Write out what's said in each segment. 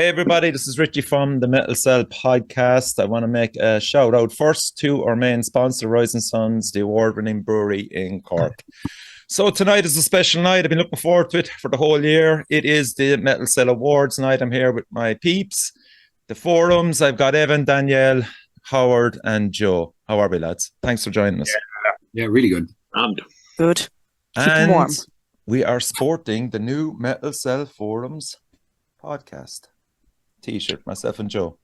Hey everybody, this is Richie from the Metal Cell podcast. I want to make a shout out first to our main sponsor, Rising Suns, the award-winning brewery in Cork. So tonight is a special night. I've been looking forward to it for the whole year. It is the Metal Cell Awards night. I'm here with my peeps, the forums. I've got Evan, Danielle, Howard, and Joe. How are we, lads? Thanks for joining us. Yeah, really good. Good. And warm. we are sporting the new Metal Cell Forums podcast T-shirt, myself and Joe.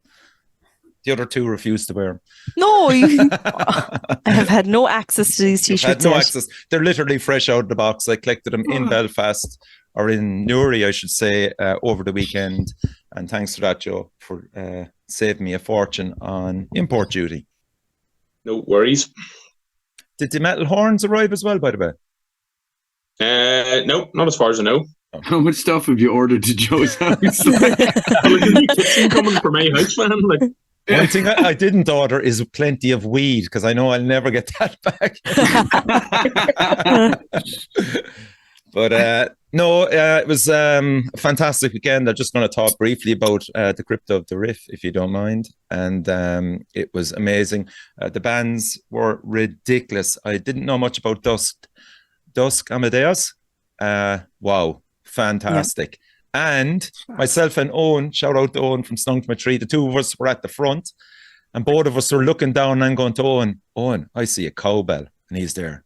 The other two refused to wear them. No, I have had no access to these T-shirts. No access. They're literally fresh out of the box. I collected them in Belfast, or in Newry, I should say, over the weekend. And thanks to that, Joe, for saving me a fortune on import duty. No worries. Did the metal horns arrive as well, by the way? No, not as far as I know. How much stuff have you ordered to Joe's house? Coming from my house, man. One thing I didn't order is plenty of weed, because I know I'll never get that back. But no, it was a fantastic weekend. I'm just going to talk briefly about the Crypto of the Riff, if you don't mind. And it was amazing. The bands were ridiculous. I didn't know much about Dusk Amadeus. Wow, fantastic. Yeah. And myself and Owen, shout out to Owen from Stunk My Tree, the two of us were at the front, and both of us were looking down and going to Owen, I see a cowbell. And he's there.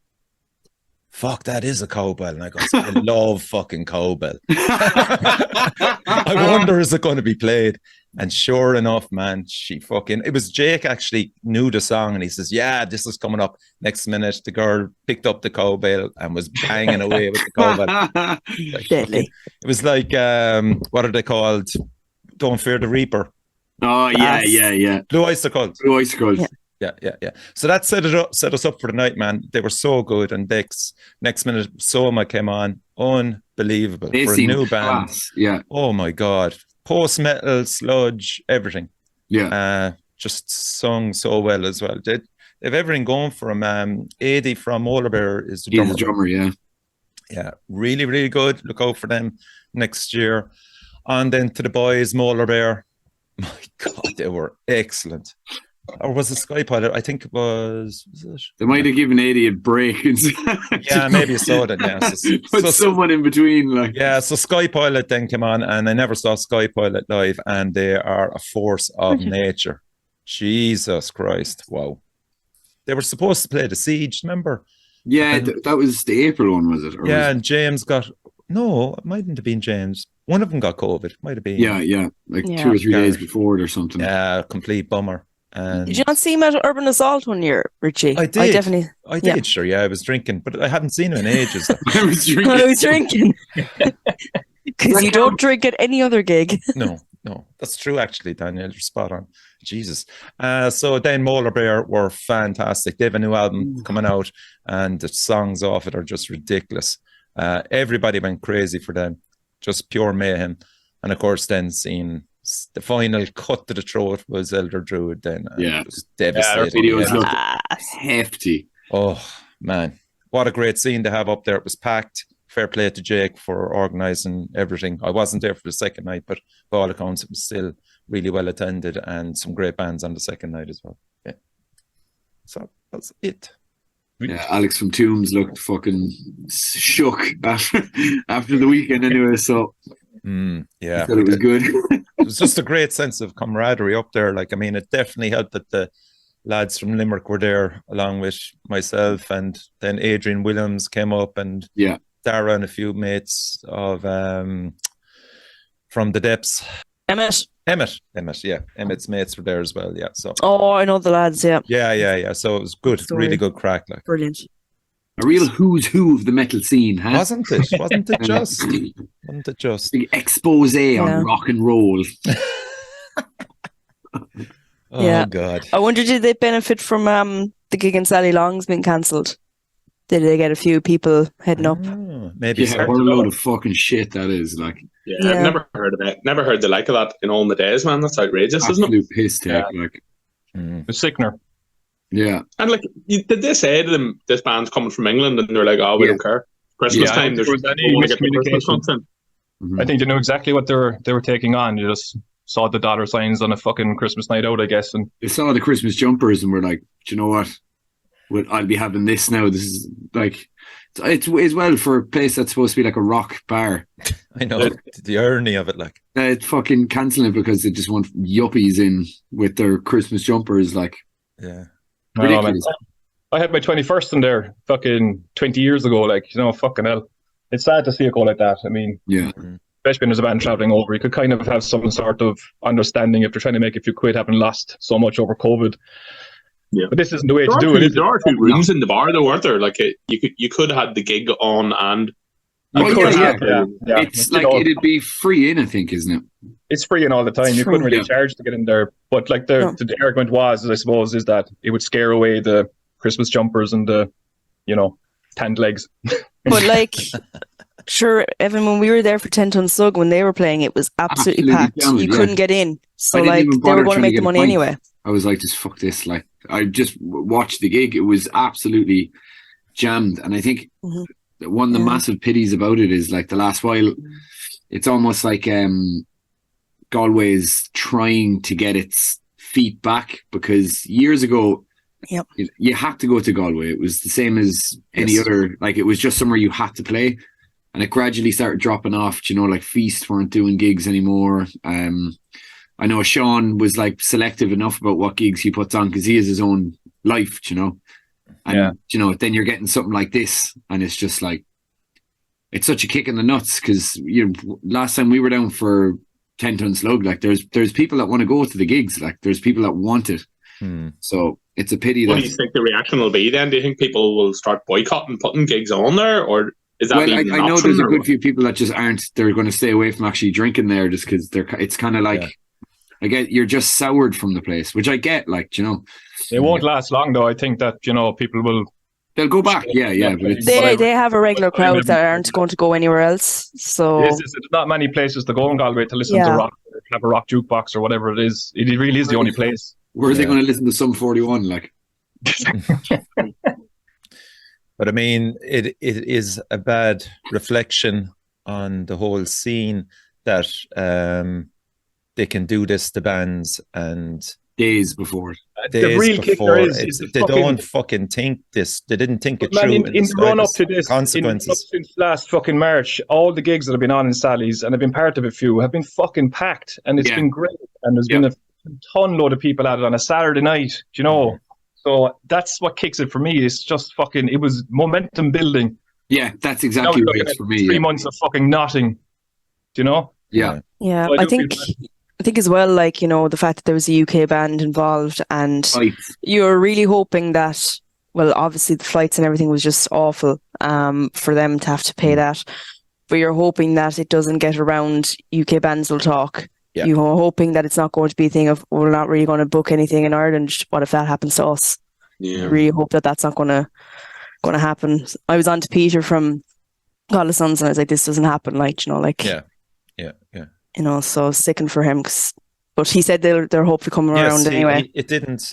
Fuck, that is a cowbell. And I go, I love fucking cowbell. I wonder, is it going to be played? And sure enough, man, it was Jake actually knew the song, and he says, yeah, this is coming up. Next minute, the girl picked up the cowbell and was banging away with the cowbell. Deadly. It was like, what are they called? Don't Fear the Reaper. Oh, yeah. Blue Oyster Cult. Blue Oyster Cult. Yeah. So that set us up for the night, man. They were so good. And next minute, Soma came on. Unbelievable. They for a new band. Class. Yeah. Oh my God. Post-metal, sludge, everything. Yeah. Just sung so well as well. They've everything going for them. Eddie from Molar Bear is the drummer. He's the drummer, yeah. Yeah, really, really good. Look out for them next year. And then to the boys, Molar Bear. My God, they were excellent. Or was it Sky Pilot? I think it was it? They might have given Eddie a break. Yeah, maybe so then, yeah. Put someone in between. Yeah, so Sky Pilot then came on, and I never saw Sky Pilot live, and they are a force of nature. Jesus Christ. Wow. They were supposed to play The Siege, remember? Yeah, that was the April one, was it? And James it mightn't have been James. One of them got COVID. Might have been. Yeah. 2 or 3 days before it or something. Yeah, complete bummer. Did you not see him at Urban Assault one year, Richie? I did. I did, sure. Yeah, I was drinking, but I hadn't seen him in ages. I was drinking. Because you don't drink at any other gig. No, that's true. Actually, Danielle, you're spot on. Jesus. So then Molar Bear were fantastic. They have a new album coming out, and the songs off it are just ridiculous. Everybody went crazy for them. Just pure mayhem. And of course, then seeing the final cut to the throat was Elder Druid then. It was devastating. Yeah, videos looked hefty. Oh, man. What a great scene to have up there. It was packed. Fair play to Jake for organising everything. I wasn't there for the second night, but by all accounts, it was still really well attended, and some great bands on the second night as well. Yeah. So that's it. Yeah, Alex from Tombs looked fucking shook after the weekend anyway, so yeah, it was good. It was just a great sense of camaraderie up there. It definitely helped that the lads from Limerick were there, along with myself, and then Adrian Williams came up, and Dara and a few mates of from the depths. Emmett, yeah. Emmett's mates were there as well, yeah. So. Oh, I know the lads, yeah. Yeah. So it was good, really good crack. Brilliant. A real who's who of the metal scene, huh? Wasn't it just? Big expose on rock and roll. Oh, God. I wonder, did they benefit from the gig in Sally Long's being cancelled? Did they get a few people heading up? Maybe. Yeah, what a load of fucking shit that is. Yeah, I've never heard of it. Never heard the like of that in all my days, man. That's outrageous, isn't it? Absolute piss take, A sickener. Yeah. And did they say to them, this band's coming from England, and they're like, oh, we don't care. Christmas time, there's any miscommunication. I think they knew exactly what they were taking on. saw the dollar signs on a fucking Christmas night out, I guess. And They saw the Christmas jumpers and were like, do you know what? Well, I'll be having this now. This is like, it's as well for a place that's supposed to be like a rock bar. I know the irony of it, like. It's fucking cancelling it because they just want yuppies in with their Christmas jumpers. Like, Yeah. I don't know, man. ridiculous. I had my 21st in there fucking 20 years ago, like, you know, fucking hell. It's sad to see it go like that. I mean, Yeah. especially when there's a band traveling over, you could kind of have some sort of understanding if they're trying to make a few quid, having lost so much over COVID. Yeah. But this isn't the way to do it, is There it? are two rooms in the bar, though, weren't there? Like, you could have had the gig on and. Oh, you yeah, could yeah. have, Yeah. It's You like know, it'd be free in, I think, isn't it? it's free in all the time. It's You couldn't true. really Yeah. charge to get in there. But like the argument was, I suppose, is that it would scare away the Christmas jumpers and the, you know, tanned legs. But like, sure, Evan, when we were there for 10 Ton Slug, when they were playing, it was absolutely Absolutely packed. jammed, You yeah. couldn't get in. So I didn't like, even they were bother going to trying to make get the a money pint. anyway. I was like, just fuck this. Like, I just watched the gig. It was absolutely jammed. And I think Mhm. one of the Yeah. massive pities about it is like the last while, it's almost like Galway's trying to get its feet back, because years ago, Yep. you had to go to Galway. It was the same as any Yes. other, like it was just somewhere you had to play. And it gradually started dropping off. You know, like Feast weren't doing gigs anymore. I know Sean was like selective enough about what gigs he puts on because he has his own life, you know. And Yeah. you know, then you're getting something like this, and it's just like, it's such a kick in the nuts because last time we were down for 10 Ton Slug, like there's people that want to go to the gigs, like there's people that want it. So it's a pity What that. do you think the reaction will be then? Do you think people will start boycotting putting gigs on there, or is that Well, even an I know option, there's a or good what? few people that just aren't. They're going to stay away from actually drinking there just because it's kind of like, Yeah. I get you're just soured from the place, which I get. Like, you know, It won't last long, though. I think that, you know, people will. they'll go back. Yeah, but it's They have a regular crowd that aren't going to go anywhere else. So There's not many places to go in Galway to listen to Yeah. rock, or have a rock jukebox or whatever it is. It really is the only place. where are they Yeah. going to listen to Sum 41? Like, But I mean, it is a bad reflection on the whole scene that they can do this to bands and days before. The days real kicker before. is the They fucking- don't fucking think this. They didn't think it Man, through. in the run up to this, consequences. since last fucking March, all the gigs that have been on in Sally's, and I've been part of a few, have been fucking packed, and it's Yeah. been great. And there's been a ton load of people at it on a Saturday night, do you know? So that's what kicks it for me. It's just fucking, it was momentum building. Yeah, that's Now exactly we're what looking it's at for me. 3 Yeah. months of fucking nothing, do you know? Yeah. yeah, So I I do think feel I think as well, like, you know, the fact that there was a UK band involved, and Right. you're really hoping that, well, obviously the flights and everything was just awful for them to have to pay that, but you're hoping that it doesn't get around. UK bands will talk. Yeah. You're hoping that it's not going to be a thing of, we're not really going to book anything in Ireland. What if that happens to us? Yeah. I really hope that that's not going to happen. I was on to Peter from God of Sons, and I was like, this doesn't happen. Like, you know, like, Yeah. you know, so I was sickened for him. But he said they're hopefully coming around anyway. It didn't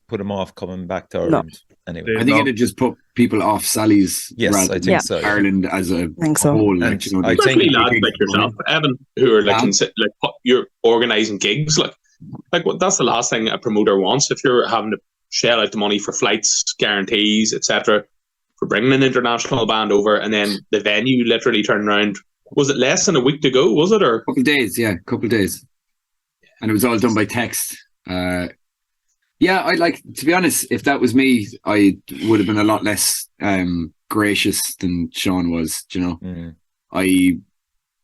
put him off coming back to Ireland anyway. I think it'd just put people off Sally's Yes, rather I than think so. yeah. Ireland as a I think so. whole. Like, And you know, I they- think- Especially lads like yourself, Evan, who are like, Yeah. you're organising gigs. Like that's the last thing a promoter wants. If you're having to shell out the money for flights, guarantees, etc., for bringing an international band over, and then the venue literally turned around. Was it less than a week to go? Was it, or couple of days, and it was all done by text. Yeah, I'd like, to be honest, if that was me, I would have been a lot less gracious than Sean was. You know,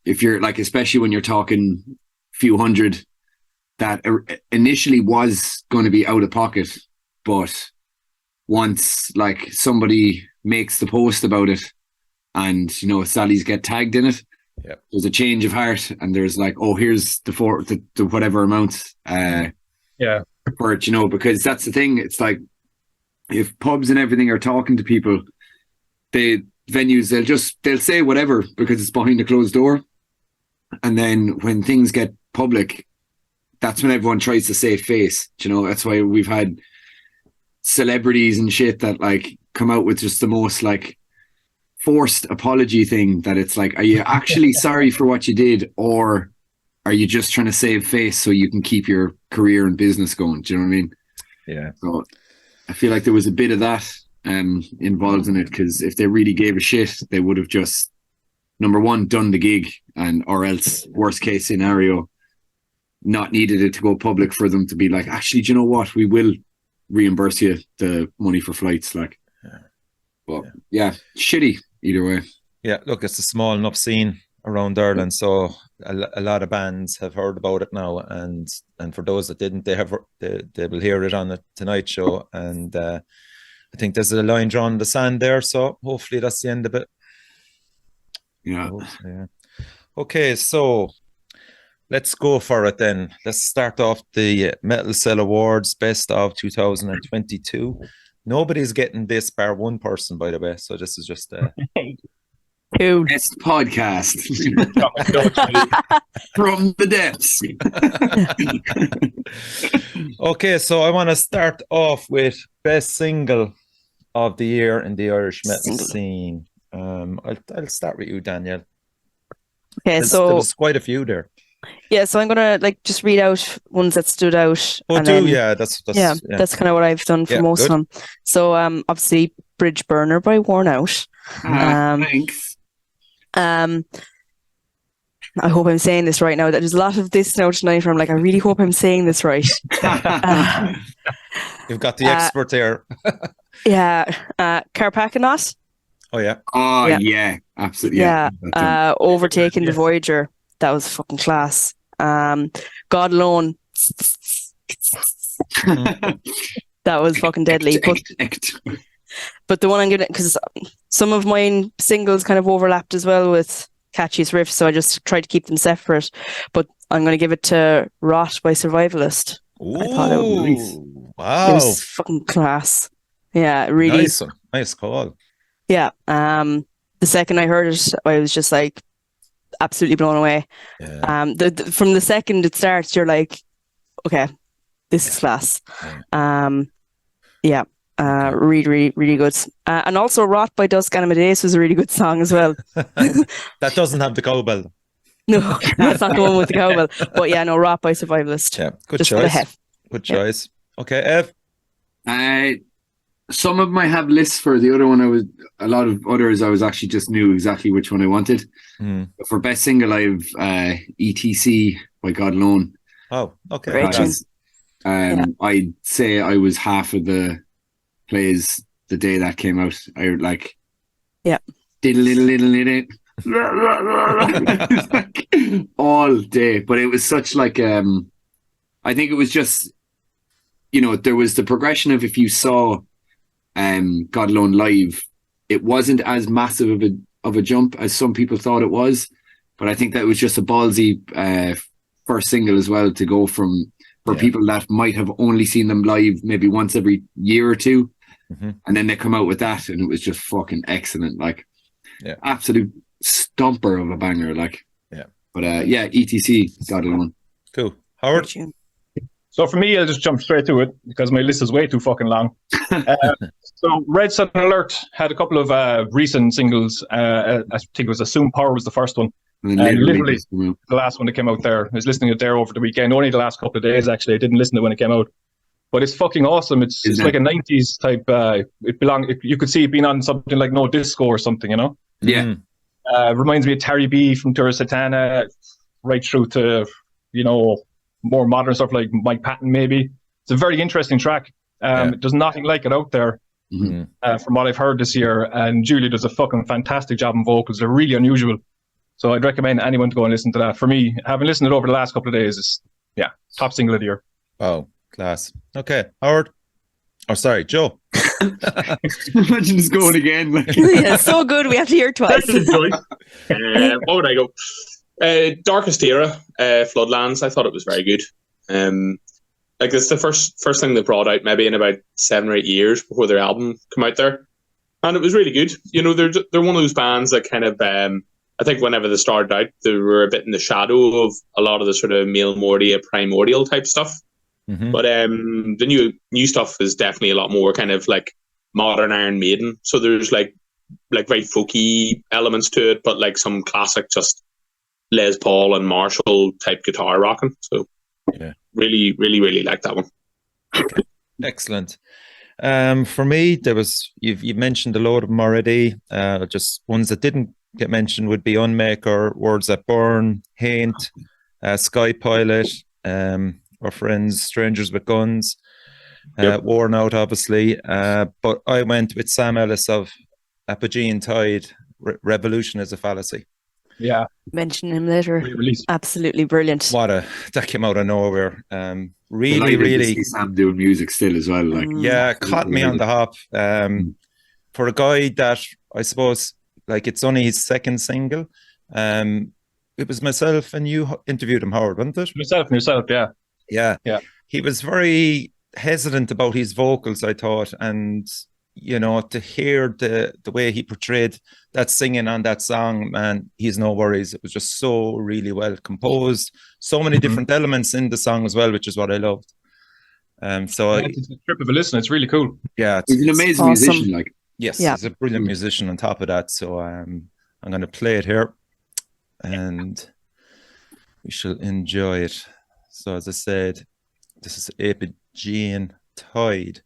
if you're like, especially when you're talking few hundred, that initially was going to be out of pocket, but once like somebody makes the post about it, and you know Sally's get tagged in it, there's a change of heart, and there's like, oh, here's the whatever amount for it, you know, because that's the thing. It's like, if pubs and everything are talking to people, venues, they'll say whatever because it's behind a closed door, and then when things get public, that's when everyone tries to save face, you know. That's why we've had celebrities and shit that like come out with just the most like forced apology thing, that it's like, are you actually sorry for what you did, or are you just trying to save face so you can keep your career and business going? Do you know what I mean? Yeah. So I feel like there was a bit of that involved in it, because if they really gave a shit, they would have just, number one, done the gig, and or else, worst case scenario, not needed it to go public for them to be like, actually, do you know what? We will reimburse you the money for flights. Like, but yeah, shitty either way. Yeah, look, it's a small enough scene around Ireland, so a lot of bands have heard about it now, and for those that didn't, they will hear it on the Tonight Show, and I think there's a line drawn in the sand there, so hopefully that's the end of it. Yeah. Yeah. Okay, so let's go for it then. Let's start off the Metal Cell Awards Best of 2022. Nobody's getting this bar one person, by the way, so this is just Who? Best podcast from the depths. Okay, so I want to start off with Best Single of the Year in the Irish metal scene. I'll start with you, Danielle. Okay, there was quite a few there. Yeah, so I'm gonna just read out ones that stood out. Oh, that's kind of what I've done for most of them. So obviously Bridge Burner by Worn Out. Thanks. I hope I'm saying this right now. There's a lot of this now tonight where I'm like, I really hope I'm saying this right. You've got the expert there. Carpacanot. Oh yeah. Oh yeah, absolutely. Yeah. Overtaking the Voyager. That was fucking class. God Alone. That was fucking deadly. But the one I'm gonna, because some of mine singles kind of overlapped as well with Catchiest riff, so I just tried to keep them separate. But I'm gonna give it to Rot by Survivalist. Ooh, I thought it was nice. Wow. It was fucking class. Yeah, really. Nice call. Yeah. The second I heard it, I was just like absolutely blown away. Yeah. From the second it starts, you're like, okay, this is class. Really, really good. And also Rot by Dusk Amadeus was a really good song as well. That doesn't have the cowbell. No, that's not the one with the cowbell. But yeah, no, Rot by Survivalist. Yeah, good just choice. Good choice. Okay, Ev. Some of them I have lists for. The other one, a lot of others I was actually just knew exactly which one I wanted. But for best single, I've ETC by God Alone. Oh, okay. Great tune. I'd say I was half of the plays the day that came out. I like, did a little all day. But it was such like I think it was just, there was the progression of, if you saw God Alone live, it wasn't as massive of a jump as some people thought it was, but I think that was just a ballsy first single as well, to go from, for people that might have only seen them live maybe once every year or two, and then they come out with that, and it was just fucking excellent, like absolute stomper of a banger, like. But ETC, God Alone. Cool. Howard. So for me, I'll just jump straight to it because my list is way too fucking long. So Red Sun Alert had a couple of recent singles. I think it was Assume Power was the first one. And literally the last one that came out there. I was listening to it there over the weekend. Only the last couple of days, actually. I didn't listen to it when it came out. But it's fucking awesome. It's like a 90s type. You could see it being on something like No Disco or something, Yeah. Reminds me of Terry B from Tura Satana, right through to, more modern stuff like Mike Patton, maybe. It's a very interesting track. There's nothing like it out there from what I've heard this year. And Julie does a fucking fantastic job on vocals. They're really unusual. So I'd recommend anyone to go and listen to that. For me, having listened to it over the last couple of days, is top single of the year. Oh, class. Okay, Howard. Oh, sorry, Joe. Imagine just going again. Yeah, so good. We have to hear it twice. What would I go? Darkest Era, Floodlands. I thought it was very good. Like it's the first thing they brought out maybe in about 7 or 8 years before their album come out there, and it was really good. They're one of those bands that kind of I think whenever they started out, they were a bit in the shadow of a lot of the sort of Male Mordia, Primordial type stuff. But the new stuff is definitely a lot more kind of like modern Iron Maiden. So there's like very folky elements to it, but like some classic just Les Paul and Marshall type guitar rocking. So Yeah. really, really, really like that one. Excellent. For me, there was you've mentioned a load of them already. Just ones that didn't get mentioned would be Unmaker, Words That Burn, Haint, Sky Pilot, our friends Strangers with Guns, Worn Out, obviously. But I went with Sam Ellis of Apogee and Tide. Revolution is a Fallacy. Yeah, Mention him later. re-release. Absolutely brilliant. That came out of nowhere. Really, Delighted to really, see Sam doing music still as well. Like, yeah, caught me on the hop. For a guy that I suppose like it's only his second single. It was myself and you interviewed him, Howard, wasn't it? Yourself, yeah. Yeah. He was very hesitant about his vocals, I thought, and to hear the way he portrayed that singing on that song, man, he's no worries. It was just so really well composed. So many different elements in the song as well, which is what I loved. It's a trip of a listen. It's really cool. Yeah, he's an amazing awesome musician. Like, yes, yeah. he's a brilliant musician on top of that. So I'm going to play it here, and we shall enjoy it. So as I said, this is Apogee Tide.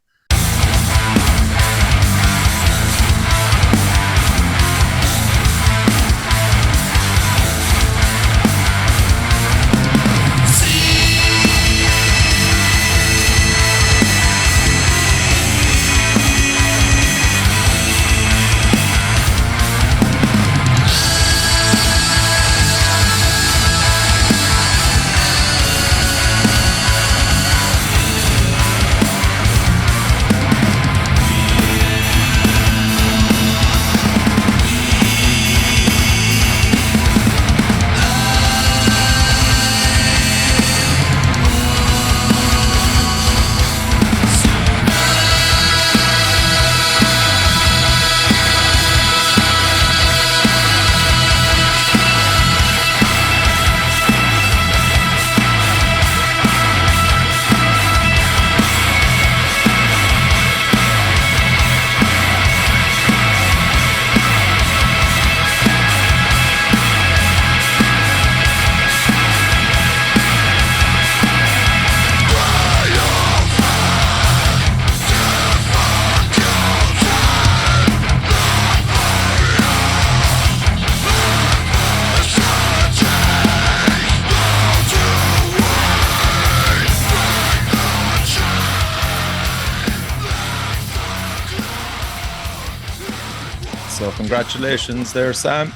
So congratulations there, Sam.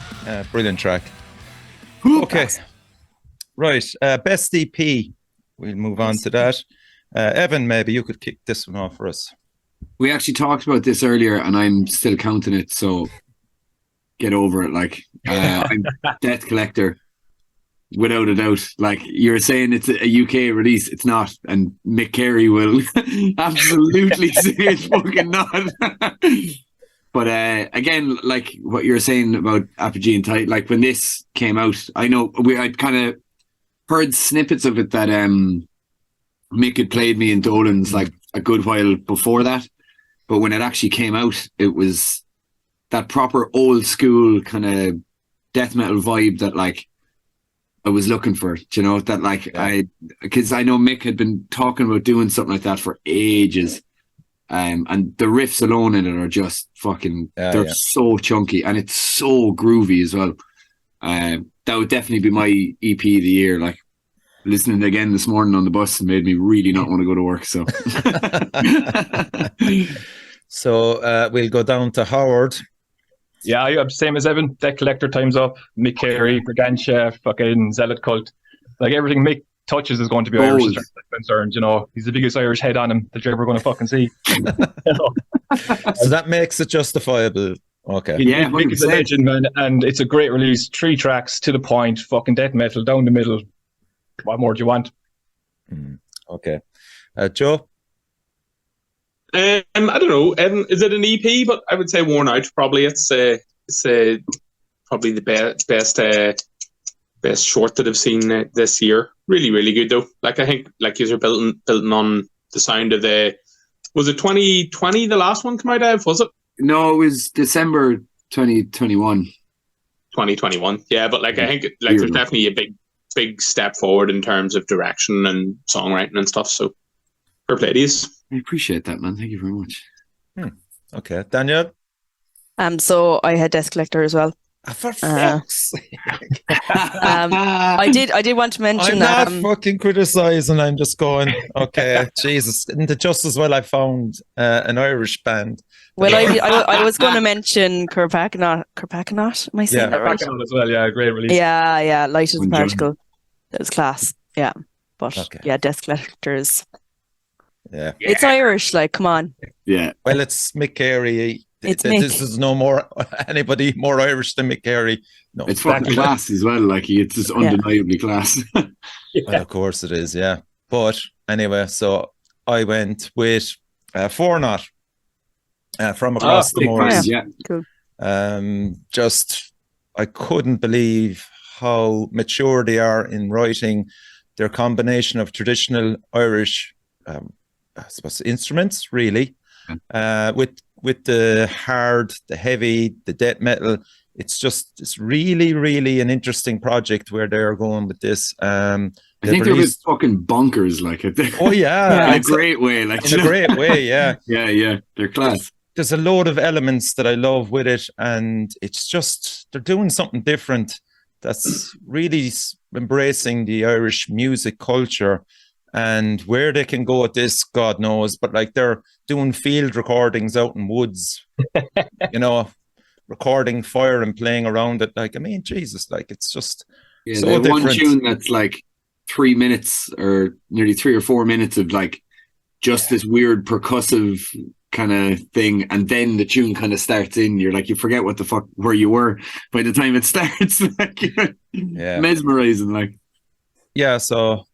Brilliant track. Okay. Right. Best EP. We'll move on to that. Evan, maybe you could kick this one off for us. we actually talked about this earlier, and I'm still counting it. So get over it. Like, I'm Debt Collector, without a doubt. Like you're saying, it's a UK release. It's not, and Mick Carey will absolutely say it's fucking not. But again, like what you're saying about Apogee and Tide, like when this came out, I know I'd kind of heard snippets of it that Mick had played me in Dolan's like a good while before that. But when it actually came out, it was that proper old school kind of death metal vibe that like I was looking for, you know, that like because I know Mick had been talking about doing something like that for ages. And the riffs alone in it are just fucking, they're so chunky and it's so groovy as well. That would definitely be my EP of the year. Like listening again this morning on the bus made me really not want to go to work. So, so we'll go down to Howard. Yeah, I'm same as Evan. Debt Collector times up. Mick Carey, Brigantia, fucking Zealot Cult. Like everything Mick touches is going to be Irish as far as I'm concerned. You know, he's the biggest Irish head on him that you're ever going to fucking see. So that makes it justifiable. Okay. Yeah, Mick is a legend, man, and it's a great release. 3 tracks to the point, fucking death metal down the middle. What more do you want? Okay. Joe? I don't know. Is it an EP? But I would say Worn Out. Probably it's probably the best short that I've seen this year. Really, really good though. Like I think, like you're building on the sound of was it 2020 the last one come out of? Was it? No, it was December 2021. 2021. Yeah, but like I think like there's definitely a big step forward in terms of direction and songwriting and stuff. So fair play to yous. I appreciate that, man. Thank you very much. Okay, Danielle. So I had Desk Collector as well. For fuck's sake. I did want to mention I'm not fucking criticizing. I'm just going, okay, Jesus. Isn't it just as well I found an Irish band? Well, I was going to mention Carpacanot. Am I saying that right? Carpacanot as well, yeah, great release. Yeah, Light as a Particle. That was class. Yeah. But yeah, Desk Collectors. Yeah. It's Irish, like, come on. Yeah. Well, it's Mick Carey. It's this is no more anybody more Irish than Mick Carey. No, it's fucking class as well. Like, it's just undeniably class. Well, of course it is, yeah. But anyway, so I went with Four Knot from Across the Moors. Yeah, cool. Just I couldn't believe how mature they are in writing their combination of traditional Irish, I suppose, instruments, really, with the hard, the heavy, the death metal. It's really, really an interesting project where they're going with this. I think they're just fucking bonkers, like it. Oh yeah, in a great way, like in a great way, yeah. yeah, they're class. There's a load of elements that I love with it, and it's just they're doing something different that's really embracing the Irish music culture. And where they can go with this, God knows. But like they're doing field recordings out in woods, recording fire and playing around it. Like, I mean, Jesus, like it's just so they have different. One tune that's like 3 minutes or nearly 3 or 4 minutes of like just this weird percussive kind of thing, and then the tune kind of starts in. You're like, you forget what the fuck where you were by the time it starts. Like, mesmerizing, like. Yeah, so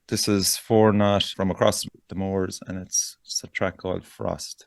this is Four Knot from Across the Moors, and it's a track called Frost.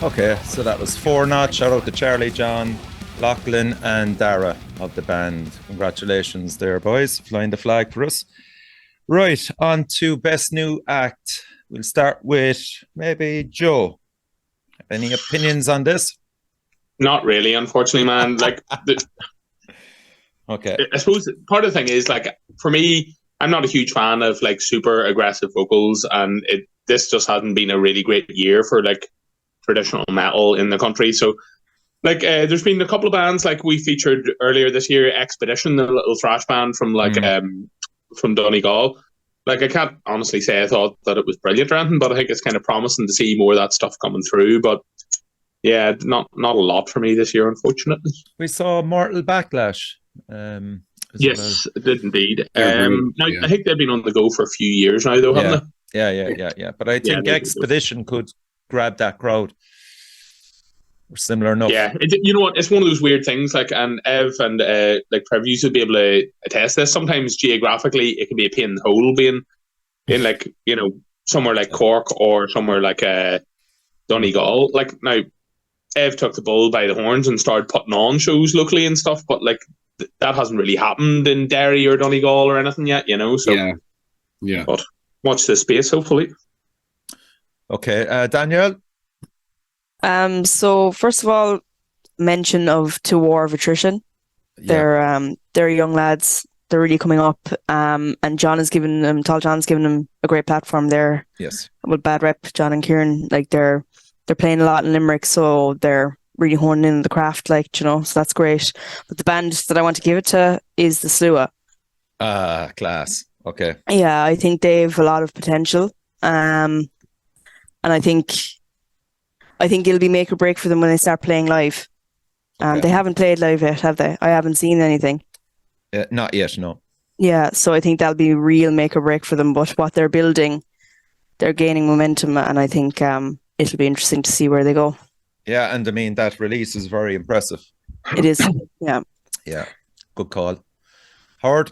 Okay, so that was Four Knot. Shout out to Charlie, John, Lachlan, and Dara of the band. Congratulations there, boys, flying the flag for us. Right, on to Best New Act. We'll start with maybe Joe. Any opinions on this? Not really, unfortunately, man. Like, okay. I suppose part of the thing is, like, for me, I'm not a huge fan of like super aggressive vocals, and this just hasn't been a really great year for like traditional metal in the country. So like there's been a couple of bands like we featured earlier this year, Expedition, the little thrash band from like from Donegal. Like, I can't honestly say I thought that it was brilliant or anything, but I think it's kind of promising to see more of that stuff coming through. But yeah, not a lot for me this year, unfortunately. We saw Mortal Backlash. Yes, it did indeed. Now, yeah. I think they've been on the go for a few years now, though, haven't they? Yeah. But I think they do. Expedition could grab that crowd. Or similar enough. Yeah, you know what? It's one of those weird things. Like, and Ev and like previews would be able to attest this. Sometimes geographically, it can be a pain in the hole being like, you know, somewhere like Cork or somewhere like Donegal. Like, now, Ev took the bull by the horns and started putting on shows locally and stuff, but like that hasn't really happened in Derry or Donegal or anything yet, you know. So yeah. But watch this space, hopefully. Okay, Danielle. So first of all, mention of To War of Attrition. Yeah. They're young lads. They're really coming up. And John's given them a great platform there. Yes. With bad rep, John and Kieran, like they're playing a lot in Limerick, so they're really honing in the craft, like, you know, so that's great. But the band that I want to give it to is the Slua. Class. Okay. Yeah, I think they have a lot of potential. And I think it'll be make or break for them when they start playing live. Okay. They haven't played live yet, have they? I haven't seen anything. Not yet, no. Yeah, so I think that'll be real make or break for them. But what they're building, they're gaining momentum, and I think it'll be interesting to see where they go. Yeah, and I mean, that release is very impressive. It is, yeah. Yeah, good call. Howard?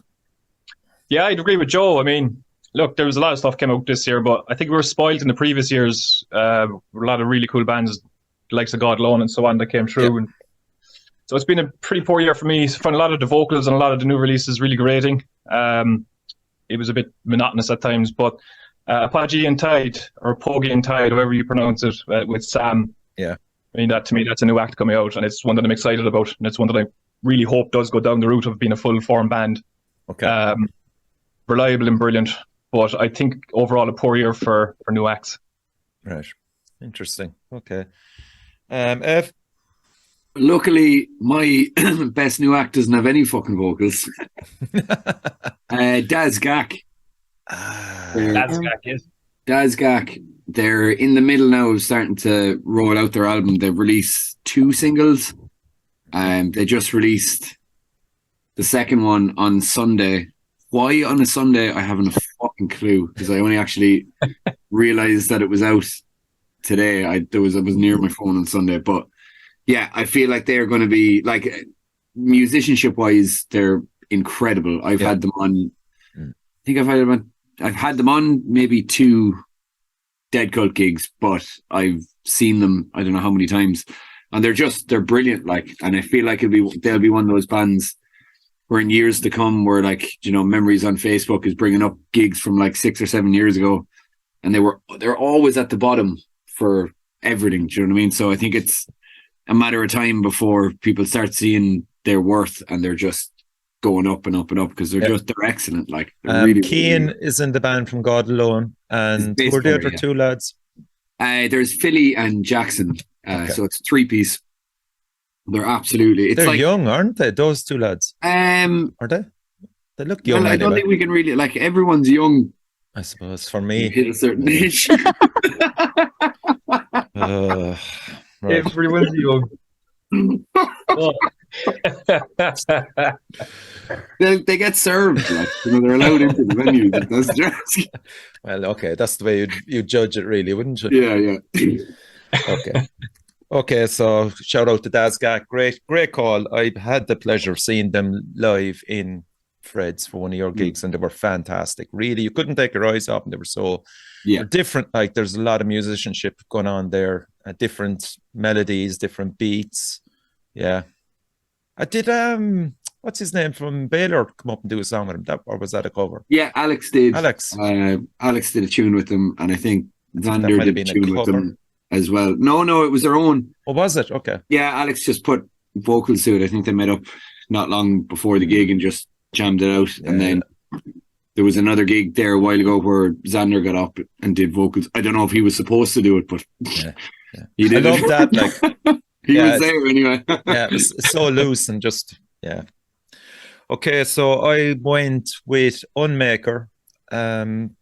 Yeah, I'd agree with Joe. I mean, look, there was a lot of stuff came out this year, but I think we were spoiled in the previous years. A lot of really cool bands, the likes of God Alone and so on, that came through. Yeah. And so it's been a pretty poor year for me. I found a lot of the vocals and a lot of the new releases really grating. It was a bit monotonous at times, but Apogee and Tide, or Pogie and Tide, however you pronounce it, with Sam. Yeah. I mean, that to me, that's a new act coming out, and it's one that I'm excited about, and it's one that I really hope does go down the route of being a full-form band. Okay. Reliable and brilliant, but I think overall a poor year for new acts. Right. Interesting. Okay. Ev? Luckily, my best new act doesn't have any fucking vocals. Daz Gak. That's yes. Daz Gak. They're in the middle now of starting to roll out their album. They've released 2 singles. They just released the second one on Sunday. Why on a Sunday? I haven't a fucking clue, because I only actually realized that it was out today. I was near my phone on Sunday, but yeah, I feel like they're going to be, like, musicianship wise, they're incredible. I've had them on. I think I've had them on maybe 2 Dead Cult gigs, but I've seen them I don't know how many times, and they're brilliant. Like, and I feel like they'll be one of those bands where in years to come, where, like, you know, Memories on Facebook is bringing up gigs from like 6 or 7 years ago, and they're always at the bottom for everything. Do you know what I mean? So I think it's a matter of time before people start seeing their worth, and they're just going up and up and up, because they're excellent. Like, really, Keane really is in the band from God Alone, and who are the other 2 lads? There's Philly and Jackson. So it's 3-piece. They're absolutely. They're like, young, aren't they? Those 2 lads. Are they? They look young. Well, I don't think we can really, like, everyone's young. I suppose for me, hit a certain age. Right. Everyone's young. They get served, like, you know, they're allowed into the venue. That's just... Well, okay, that's the way you judge it, really, wouldn't you? Yeah. Okay. So shout out to Dazgak. Great call. I had the pleasure of seeing them live in Fred's for one of your gigs, and they were fantastic. Really, you couldn't take your eyes off them. They were so different. Like, there's a lot of musicianship going on there, different melodies, different beats. Yeah. I did what's his name from Baylor come up and do a song with him? Or was that a cover? Yeah, Alex did. Alex did a tune with them, and I think Xander did a tune with them as well. No, it was their own. Oh, was it? Okay. Yeah, Alex just put vocals to it. I think they met up not long before the gig and just jammed it out. And then there was another gig there a while ago where Xander got up and did vocals. I don't know if he was supposed to do it, but he did. I love that. Like, he was there anyway. Yeah, it was so loose and just, Okay, so I went with Unmaker.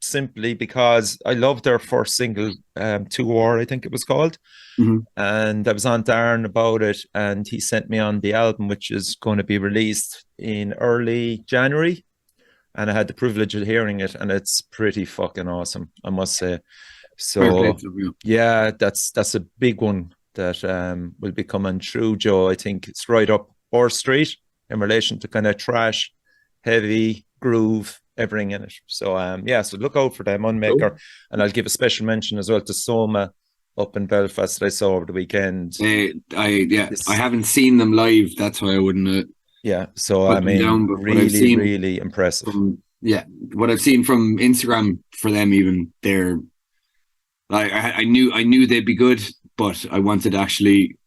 simply because I loved their first single, 2 War, I think it was called. Mhm. And I was on Darren about it, and he sent me on the album, which is going to be released in early January. And I had the privilege of hearing it, and it's pretty fucking awesome, I must say. Fair play So to you. yeah, that's a big one that will be coming through, Joe. I think it's right up our street in relation to kind of thrash, heavy, groove, everything in it. So yeah, so look out for them, Unmaker. And I'll give a special mention as well to Soma up in Belfast that I saw over the weekend. I haven't seen them live. That's why I wouldn't. Yeah, so Put I them mean, down, but what I've really, seen really impressive. what I've seen from Instagram for them, even they're like I knew they'd be good, but I wanted to actually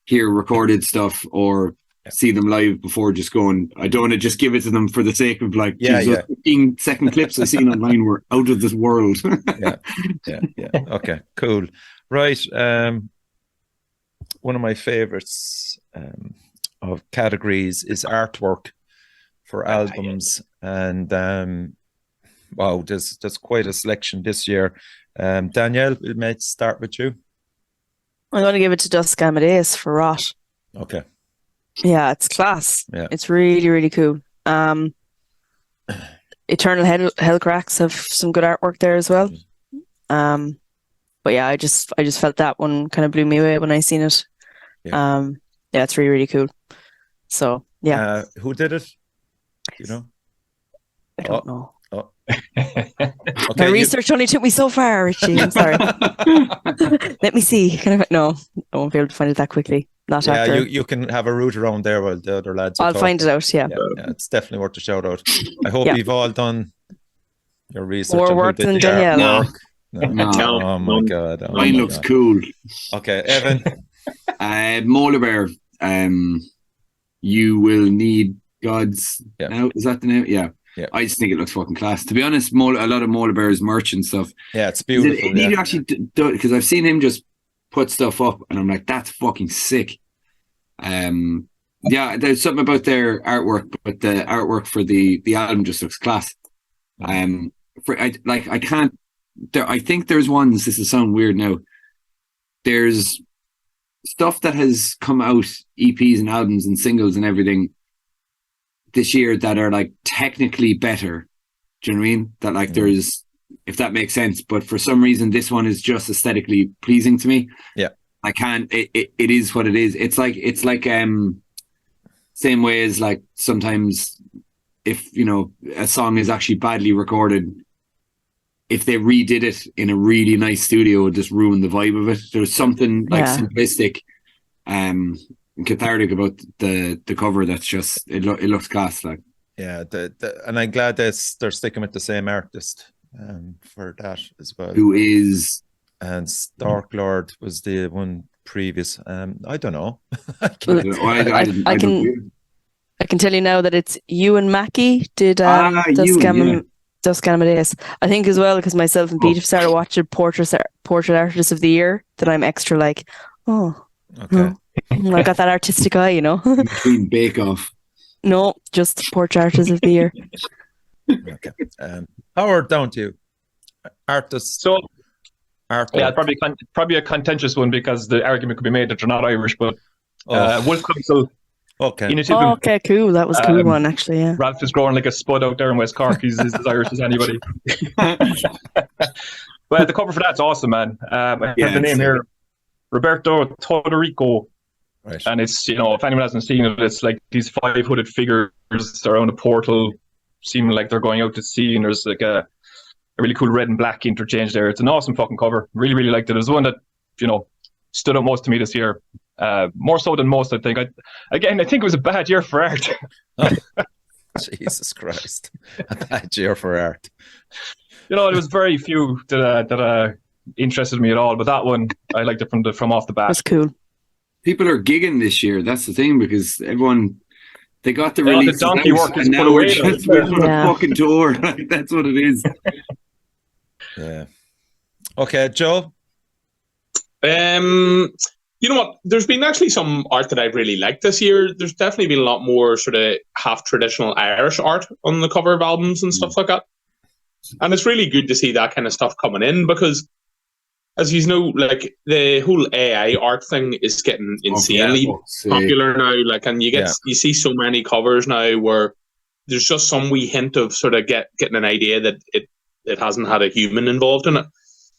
hear recorded stuff or see them live before just going. I don't want to just give it to them for the sake of like, Yeah, those 15-second clips I seen online were out of this world. yeah. Okay, cool. Right. One of my favorites of categories is artwork for albums, and wow, there's quite a selection this year. Danielle, we may start with you. I'm going to give it to Dusk Amadeus for Rot. Okay. Yeah, it's class. Yeah. It's really, really cool. Eternal Hellcracks have some good artwork there as well. But yeah, I just felt that one kind of blew me away when I seen it. Yeah, it's really, really cool. So yeah. Who did it? You know? I don't know. Okay, My research only took me so far, Richie. I'm sorry. Let me see. No, I won't be able to find it that quickly. Not after. You can have a route around there while the other lads. I'll find it out. Yeah, it's definitely worth a shout out. I hope you've all done your research. More work than Danielle. No. Oh my god. Mine looks cool. Okay, Evan. Molar Bear. You will need gods. Now is that the name? Yeah. I just think it looks fucking class. To be honest, a lot of Molar Bear's merch and stuff. Yeah, it's beautiful. It need to actually do it, because I've seen him just put stuff up, and I'm like, that's fucking sick. Yeah, there's something about their artwork, but the artwork for the album just looks class. I think there's ones. This is sound weird now. There's stuff that has come out, EPs and albums and singles and everything this year that are like technically better. Do you know what I mean? That like there's, if that makes sense, but for some reason this one is just aesthetically pleasing to me. Yeah. I can't, it is what it is. It's like same way as like sometimes if, you know, a song is actually badly recorded, if they redid it in a really nice studio, it would just ruin the vibe of it. There's something like simplistic and cathartic about the cover that's just it looks class. Like, yeah, and I'm glad they're sticking with the same artist for that as well. Who is? And Starklord was the one previous. I don't know. I can tell you now that it's you and Mackie did Dusk Amadeus. I think as well, because myself and Pete have started watching Portrait Artist of the Year, that I'm extra like, I got that artistic eye, you know. Between Bake Off. No, just Portrait Artist of the Year. Okay. Howard, down to you. Artists. So, yeah, probably a contentious one, because the argument could be made that they're not Irish, but Wolf Council. Okay. Okay, cool. That was a cool one, actually. Yeah. Ralph is growing like a spud out there in West Cork. He's as Irish as anybody. Well, the cover for that's awesome, man. I have the name here, Roberto Todorico. Right. And it's, you know, if anyone hasn't seen it, it's like these 5 hooded figures around a portal, seeming like they're going out to sea, and there's like a really cool red and black interchange there. It's an awesome fucking cover. Really, really liked it. It was the one that, you know, stood out most to me this year. More so than most, I think. I think it was a bad year for art. Jesus Christ. A bad year for art. You know, there was very few that interested me at all, but that one, I liked it from off the bat. That's cool. People are gigging this year. That's the thing, because everyone, they got the release. The donkey work is and now we're just on a fucking tour. That's what it is. Yeah. Okay, Joe? You know what? There's been actually some art that I've really liked this year. There's definitely been a lot more sort of half traditional Irish art on the cover of albums and stuff like that. And it's really good to see that kind of stuff coming in because, as you know, like the whole AI art thing is getting insanely popular now. Like, and you see so many covers now where there's just some wee hint of sort of getting an idea that it hasn't had a human involved in it.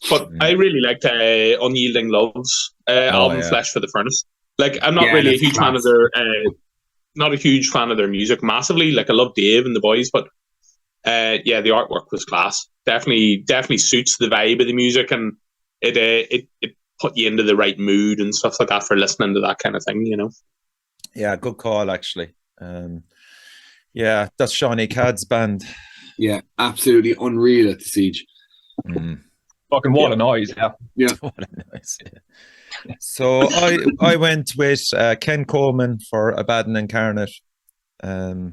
But I really liked Unyielding Love's album Flesh for the Furnace. Like, I'm not really a huge fan of their not a huge fan of their music massively. Like, I love Dave and the boys, but the artwork was class. Definitely suits the vibe of the music, and it put you into the right mood and stuff like that for listening to that kind of thing, you know. Yeah, good call actually. That's Shawnee Cad's band. Yeah, absolutely unreal at the Siege. Fucking what a noise! Yeah. What a noise! Yeah. So I went with Ken Coleman for Abaddon Incarnate. Unreal,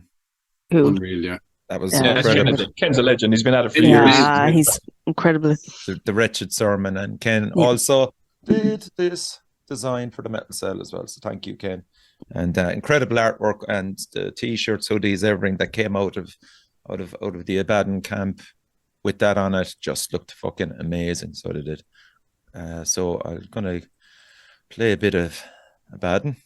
yeah. That was incredible. Ken's a legend. He's been at it for years. Yeah, he's incredible. The Wretched Sermon, and Ken also did this design for the Metal Cell as well. So thank you, Ken. And incredible artwork and the t-shirts, hoodies, everything that came out of the Abaddon camp with that on it just looked fucking amazing. So they did. So I'm gonna play a bit of Abaddon.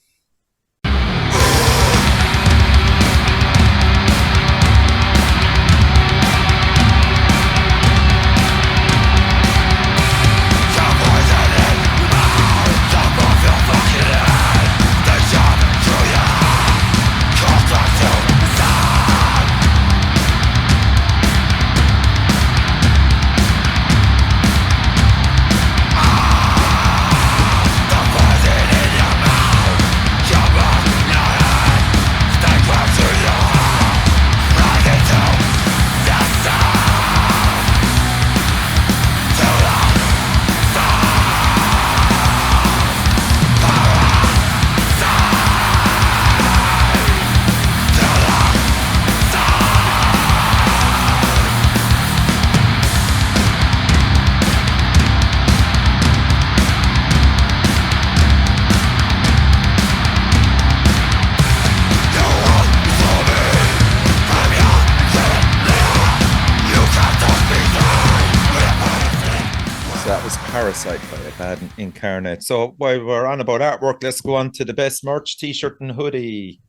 Parasite by Abaddon Incarnate. So while we're on about artwork, let's go on to the best merch, t-shirt and hoodie.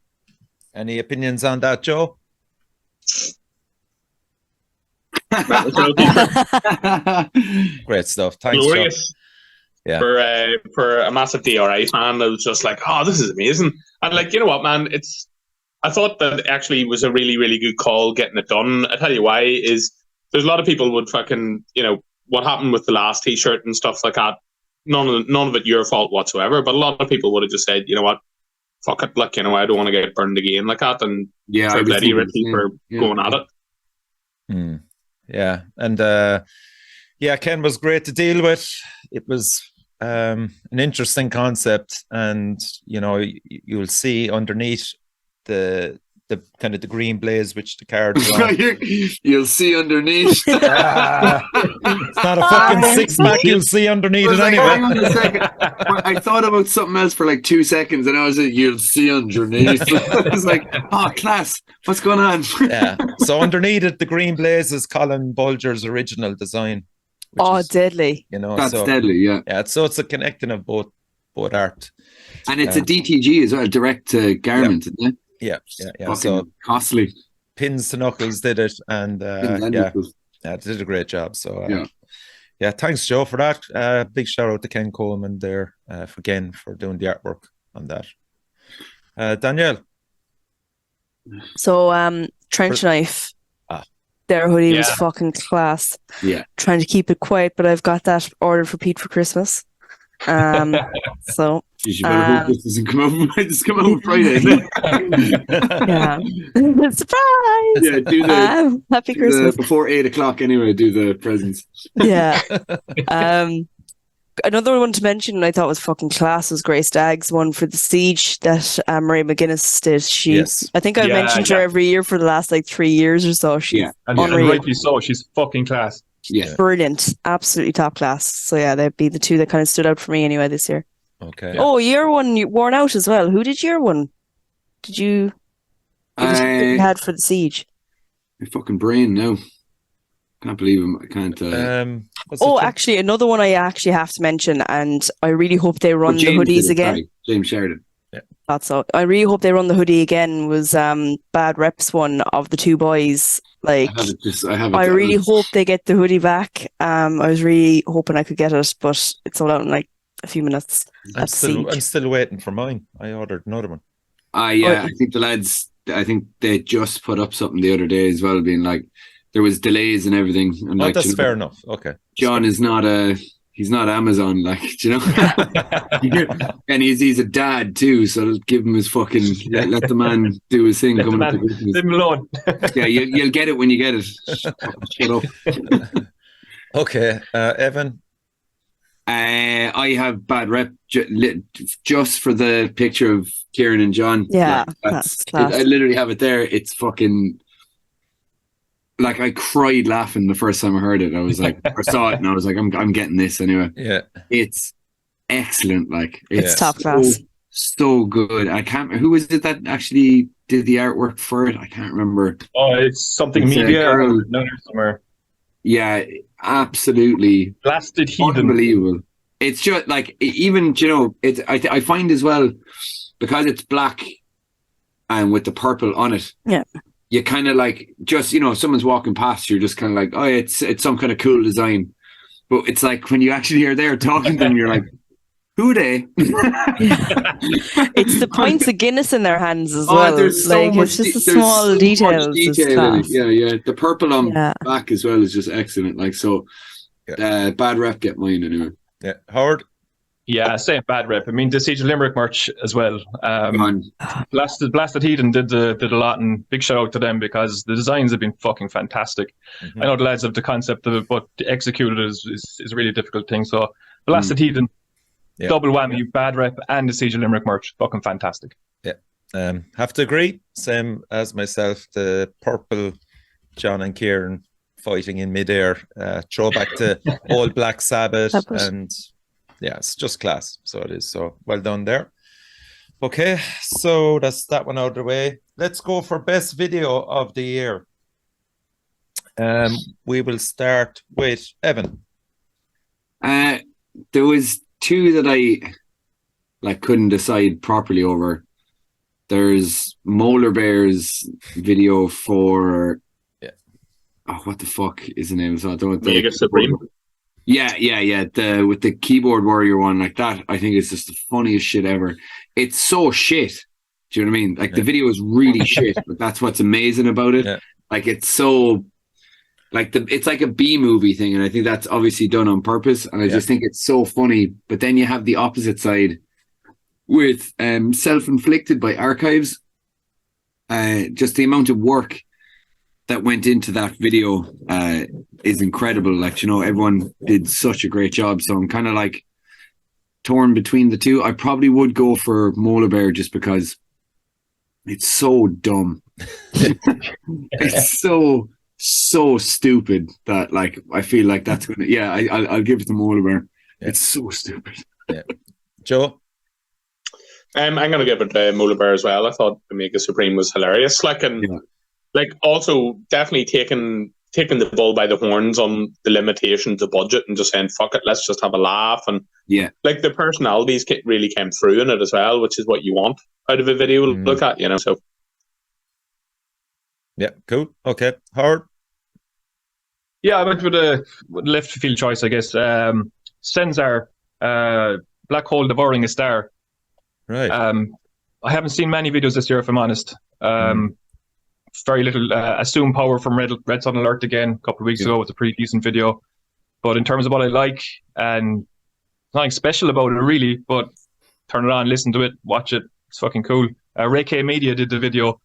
Any opinions on that, Joe? Great stuff. Thanks, glorious. Joe. Yeah. For a massive DRI fan, I was just like, oh, this is amazing. And like, you know what, man, I thought that actually was a really, really good call getting it done. I tell you why is there's a lot of people would fucking, you know, what happened with the last t-shirt and stuff like that, none of it your fault whatsoever, but a lot of people would have just said, you know what, fuck it, like, you know, I don't want to get burned again like that, and for Betty Ritchie for going at it. Yeah, and Ken was great to deal with. It was an interesting concept, and you know, you'll see underneath the kind of the green blaze which the cards are on. You'll see underneath. It's not a fucking six-pack you'll see underneath it anyway. Hang on a second. I thought about something else for like 2 seconds, and I was like, you'll see underneath. I was like, oh, class, what's going on? Yeah, so underneath it, the green blaze is Colin Bulger's original design. Is, deadly. You know, that's deadly, yeah. Yeah, so it's a connecting of both art. And it's a DTG as well, direct to garment, isn't it? Yeah. So costly. Pins to Knuckles did it, and did a great job. So thanks, Joe, for that. Big shout out to Ken Coleman there for doing the artwork on that. Danielle. So Trench Knife. Their hoodie was fucking class. Yeah. Trying to keep it quiet, but I've got that ordered for Pete for Christmas. So you better hope this doesn't come out. It's come out Friday, isn't it? Yeah. Surprise! Yeah, do the happy Christmas before 8 o'clock. Anyway, do the presents. Yeah. Another one to mention, and I thought was fucking class, was Grace Dagg's one for the Siege that Marie McGuinness did. I think I mentioned her every year for the last like 3 years or so. She's and rightly so. She's fucking class. Yeah, brilliant, absolutely top class. So yeah, they'd be the two that kind of stood out for me anyway this year. Okay. Oh, year one, you worn out as well. Who did year one? Did you? You had for the Siege. My fucking brain now. Can't believe him. I can't. Actually, another one I actually have to mention, and I really hope they run the hoodies again. Sorry, James Sheridan. Yeah. That's all. I really hope they run the hoodie again. Was Bad Reps one of the two boys. Like, I really hope they get the hoodie back. I was really hoping I could get it, but it's all out in like a few minutes. I'm still waiting for mine. I ordered another one. I think the lads, I think they just put up something the other day as well, being like, there was delays and everything. And like, that's fair enough. Okay. John is not he's not Amazon, like, you know? And he's a dad too, so give him his fucking, let the man do his thing. Leave him alone. Yeah, you'll get it when you get it. Shut up. Okay, Evan? I have Bad Rep just for the picture of Kieran and John. Yeah, that's class. I literally have it there. It's fucking... Like, I cried laughing the first time I heard it. I was like, I saw it and I was like, I'm getting this anyway. Yeah. It's excellent. Like, it's top class. So good. I can't, who was it that actually did the artwork for it? I can't remember. Oh, it's something media somewhere. Yeah, absolutely. Blasted heathen. Unbelievable. It's just like, even, you know, I find as well, because it's black and with the purple on it. Yeah. You kind of like, just, you know, if someone's walking past, you're just kind of like, oh, it's some kind of cool design. But it's like when you actually are there talking to them, you're like, who are they? It's the pints of Guinness in their hands as well. There's so like, much, it's just the small details. Detail in it. Yeah. The purple on back as well is just excellent. Like, so, Bad Rep, get mine anyway. Yeah. Howard? Yeah, same Bad Rep. I mean, the Siege of Limerick merch as well. Blasted Heathen did a lot, and big shout out to them because the designs have been fucking fantastic. Mm-hmm. I know the lads have the concept of it, but to execute it is a really difficult thing. So Blasted Heathen, double whammy, Bad Rep, and the Siege of Limerick merch, fucking fantastic. Yeah, have to agree. Same as myself. The purple John and Kieran fighting in midair, throwback to old Black Sabbath and. Yeah, it's just class. So it is. So well done there. Okay, so that's that one out of the way. Let's go for best video of the year. We will start with Evan. There was two that I couldn't decide properly over. There's Molar Bear's video for what the fuck is the name? So I don't know. Mega Supreme. Yeah. With the keyboard warrior one, like that, I think it's just the funniest shit ever. It's so shit. Do you know what I mean? Like the video is really shit, but that's what's amazing about it. Yeah. Like it's so, like it's like a B movie thing, and I think that's obviously done on purpose. And I just think it's so funny. But then you have the opposite side with Self-Inflicted by Archives. Just the amount of work that went into that video is incredible. Like, you know, everyone did such a great job. So I'm kind of like torn between the two. I probably would go for Molar Bear just because it's so dumb. It's so stupid that, like, I feel like that's gonna. Yeah, I'll give it to Molar Bear. Yeah. It's so stupid. Yeah. Joe. I'm gonna give it to Molar Bear as well. I thought Omega Supreme was hilarious. Like, and like also definitely taking the bull by the horns on the limitations of budget and just saying fuck it, let's just have a laugh. And like the personalities really came through in it as well, which is what you want out of a video. Look at, you know. So yeah, cool. Okay, Howard. Yeah, I went with a left field choice, I guess. Senzar, Black Hole Devouring a Star. Right. I haven't seen many videos this year, if I'm honest. Very little. Assume Power from Red Sun Alert again a couple of weeks ago was a pretty decent video. But in terms of what I like, and nothing special about it really, but turn it on, listen to it, watch it. It's fucking cool. Ray K Media did the video,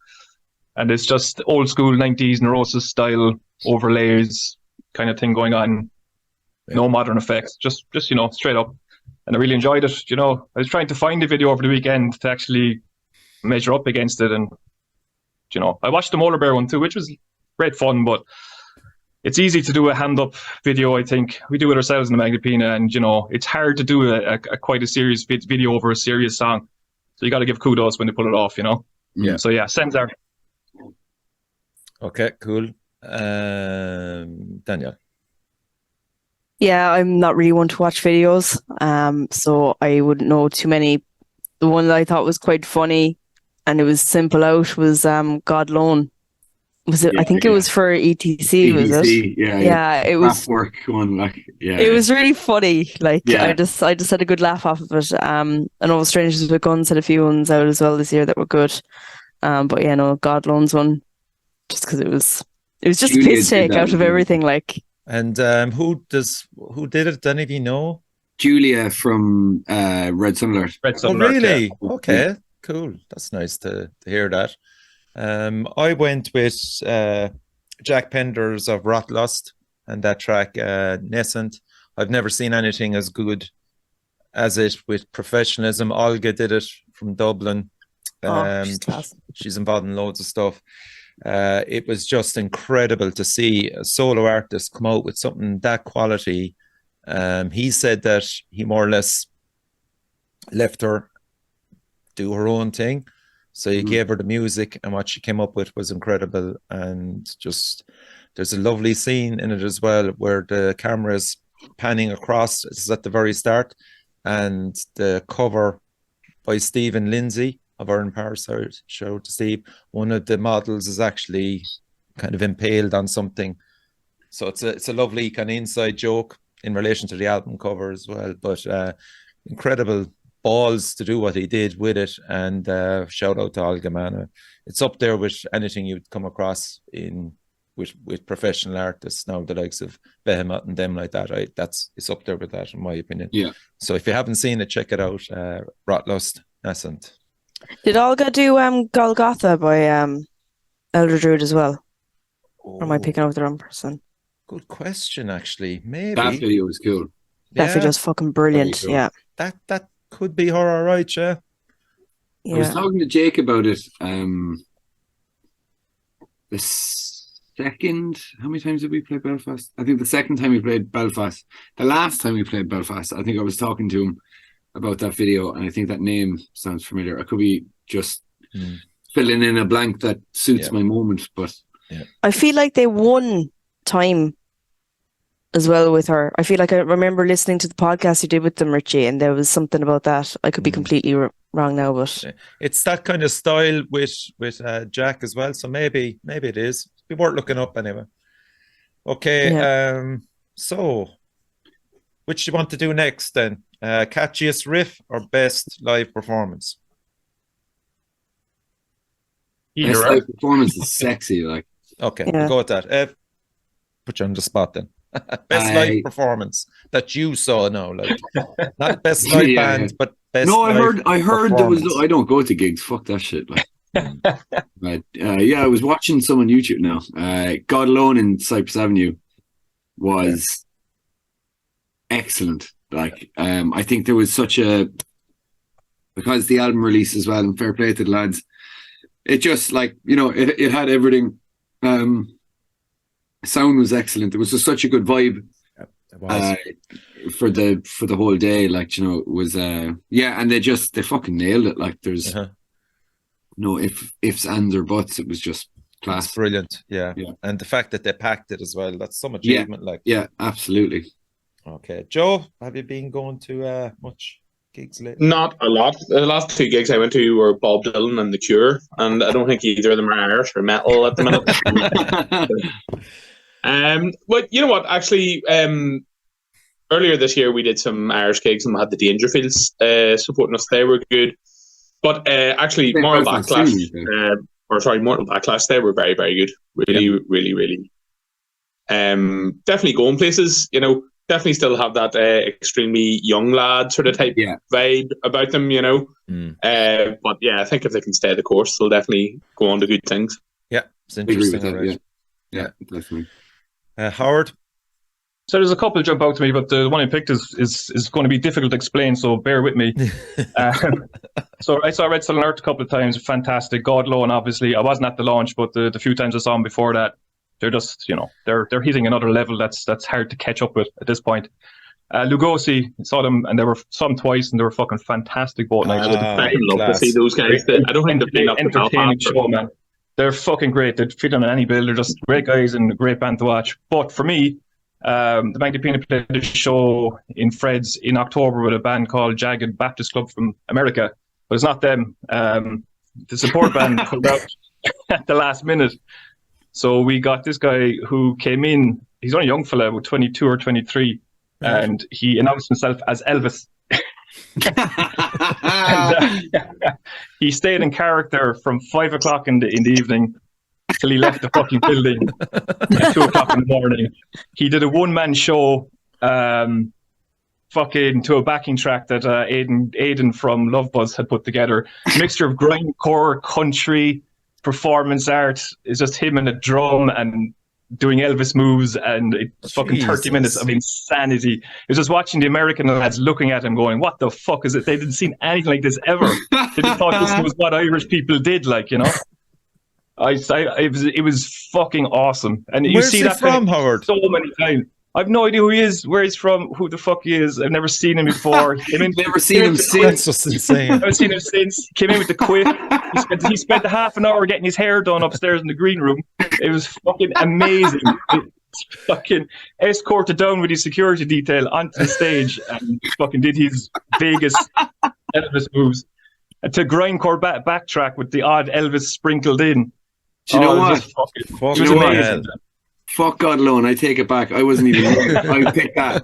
and it's just old school 90s Neurosis style overlays kind of thing going on. Yeah. No modern effects, just you know, straight up. And I really enjoyed it. You know, I was trying to find a video over the weekend to actually measure up against it, and you know, I watched the Molar Bear one too, which was great fun, but it's easy to do a hand-up video, I think. We do it ourselves in the Magnapina, and, you know, it's hard to do a quite a serious video over a serious song. So you got to give kudos when they pull it off, you know? Yeah. So, yeah, Senzar. Okay, cool. Danielle. Yeah, I'm not really one to watch videos, so I wouldn't know too many. The one that I thought was quite funny and it was simple out was God Loan. Was it? I think it was for ETC, was it? EDC, yeah. Yeah, it was. Craftwork one, like, yeah. It was really funny. Like Yeah. I just had a good laugh off of it. And all Strangers with Guns had a few ones out as well this year that were good. But yeah, no, God Loan's one, just because it was just a Julia piss did take that out of one. everything. Like, And who did it? Any of you know? Julia from Red Sun Alert. Red Sun Oh, Alert, yeah. really? Okay, cool. That's nice to hear that. I went with Jack Penders of Rotlust and that track Nascent. I've never seen anything as good as it with professionalism. Olga did it from Dublin. she's class. She's involved in loads of stuff. It was just incredible to see a solo artist come out with something that quality. He said that he more or less left her do her own thing. So he gave her the music, and what she came up with was incredible. And just there's a lovely scene in it as well where the camera is panning across. It's at the very start, and the cover by Stephen Lindsay of Iron Parasite show to Steve. One of the models is actually kind of impaled on something. So it's a lovely kind of inside joke in relation to the album cover as well. But incredible balls to do what he did with it, and shout out to Olga, man. It's up there with anything you'd come across with professional artists now, the likes of Behemoth and them like that. Right, it's up there with that, in my opinion. Yeah. So if you haven't seen it, check it out. Rotlust, Nascent. Did Olga do Golgotha by Elder Druid as well? Or am I picking up the wrong person? Good question, actually. Maybe That video was cool. That video's fucking brilliant. Very cool. Yeah. That could be her, all right, yeah. I was Yeah. talking to Jake about it. The second, how many times did we play Belfast? I think the second time we played Belfast. The last time we played Belfast, I think I was talking to him about that video, and I think that name sounds familiar. I could be just filling in a blank that suits my moment, but I feel like they won time as well with her. I feel like I remember listening to the podcast you did with them, Richie, and there was something about that. I could be completely wrong now, but it's that kind of style with Jack as well. So maybe it is. Be worth looking up anyway. Okay, so which do you want to do next then? Catchiest riff or best live performance? best live performance is sexy. Like, Okay, we'll go with that. Put you on the spot then. Best live performance that you saw now, like not best live band, but best. No, live I heard there was. performance. I don't go to gigs. Fuck that shit. Like, but yeah, I was watching some on YouTube now. God Alone in Cypress Avenue was excellent. Like, I think there was such a, because the album release as well, and fair play to the lads. It just, like, you know, it had everything. Sound was excellent. There was just such a good vibe for the whole day. Like, you know, it was yeah, and they fucking nailed it. Like, there's no ifs, ands, or buts. It was just class. It's brilliant, yeah. And the fact that they packed it as well, that's some achievement. Like, yeah, absolutely. Okay, Joe, have you been going to much gigs lately? Not a lot. The last two gigs I went to were Bob Dylan and The Cure, and I don't think either of them are Irish or metal at the minute. But you know what? Actually, earlier this year we did some Irish gigs and we had the Dangerfields supporting us. They were good, but actually, Mortal Backlash, Mortal Backlash, they were very, very good. Really. Definitely going places. You know, definitely still have that extremely young lad sort of type vibe about them. You know, but yeah, I think if they can stay the course, they'll definitely go on to good things. Yeah, it's interesting. That, yeah, definitely. Howard? So there's a couple jump out to me, but the one I picked is going to be difficult to explain, so bear with me. So I saw Red Sun Alert a couple of times, fantastic. God Alone, obviously. I wasn't at the launch, but the few times I saw them before that, they're just, you know, they're hitting another level that's hard to catch up with at this point. Lugosi, saw them, and saw them twice, and they were fucking fantastic both nights. I love to see those guys. I don't think they've been up to entertaining Belfast. show, man. They're fucking great. They fit on any bill. They're just great guys and a great band to watch. But for me, the Magna Pina played a show in Fred's in October with a band called Jagged Baptist Club from America. But it's not them. The support band pulled out at the last minute. So we got this guy who came in. He's only a young fella, about 22 or 23. And he announced himself as Elvis. And, he stayed in character from 5 o'clock in the evening till he left the fucking building at 2 o'clock in the morning. He did a one-man show fucking to a backing track that Aidan from Love Buzz had put together. A mixture of grindcore, country, performance art. It's just him and a drum and doing Elvis moves, and it's fucking 30 minutes of insanity. It was just watching the American lads looking at him going, what the fuck is it? They didn't see anything like this ever. They just thought this was what Irish people did, like, you know. It was fucking awesome. And you Where's see he that from, Howard? so many times. I've no idea who he is, where he's from, who the fuck he is. I've never seen him before. Never seen him since. That's just insane. I've seen him since. Came in with the quip. He spent a half an hour getting his hair done upstairs in the green room. It was fucking amazing. Fucking escorted down with his security detail onto the stage and fucking did his Vegas Elvis moves. And to grindcore backtrack with the odd Elvis sprinkled in. Do you know what? It was amazing. Fuck God alone, I take it back. I wasn't even there. I picked that.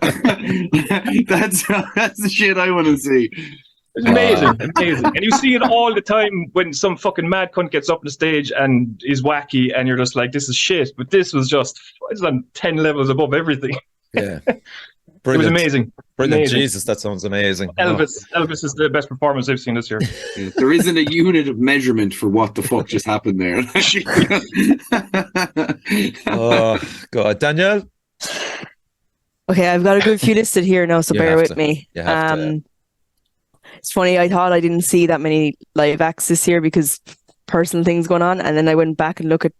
That's the shit I want to see. It's amazing, amazing. And you see it all the time when some fucking mad cunt gets up on the stage and is wacky and you're just like, this is shit. But this was just, it's on 10 levels above everything. Yeah. It was amazing. Brilliant. Amazing. Jesus, that sounds amazing. Elvis is the best performance I've seen this year. Yeah, there isn't a unit of measurement for what the fuck just happened there. Oh, God. Danielle? Okay, I've got a good few listed here now, so bear with me. It's funny, I thought I didn't see that many live acts this year because personal things going on, and then I went back and looked at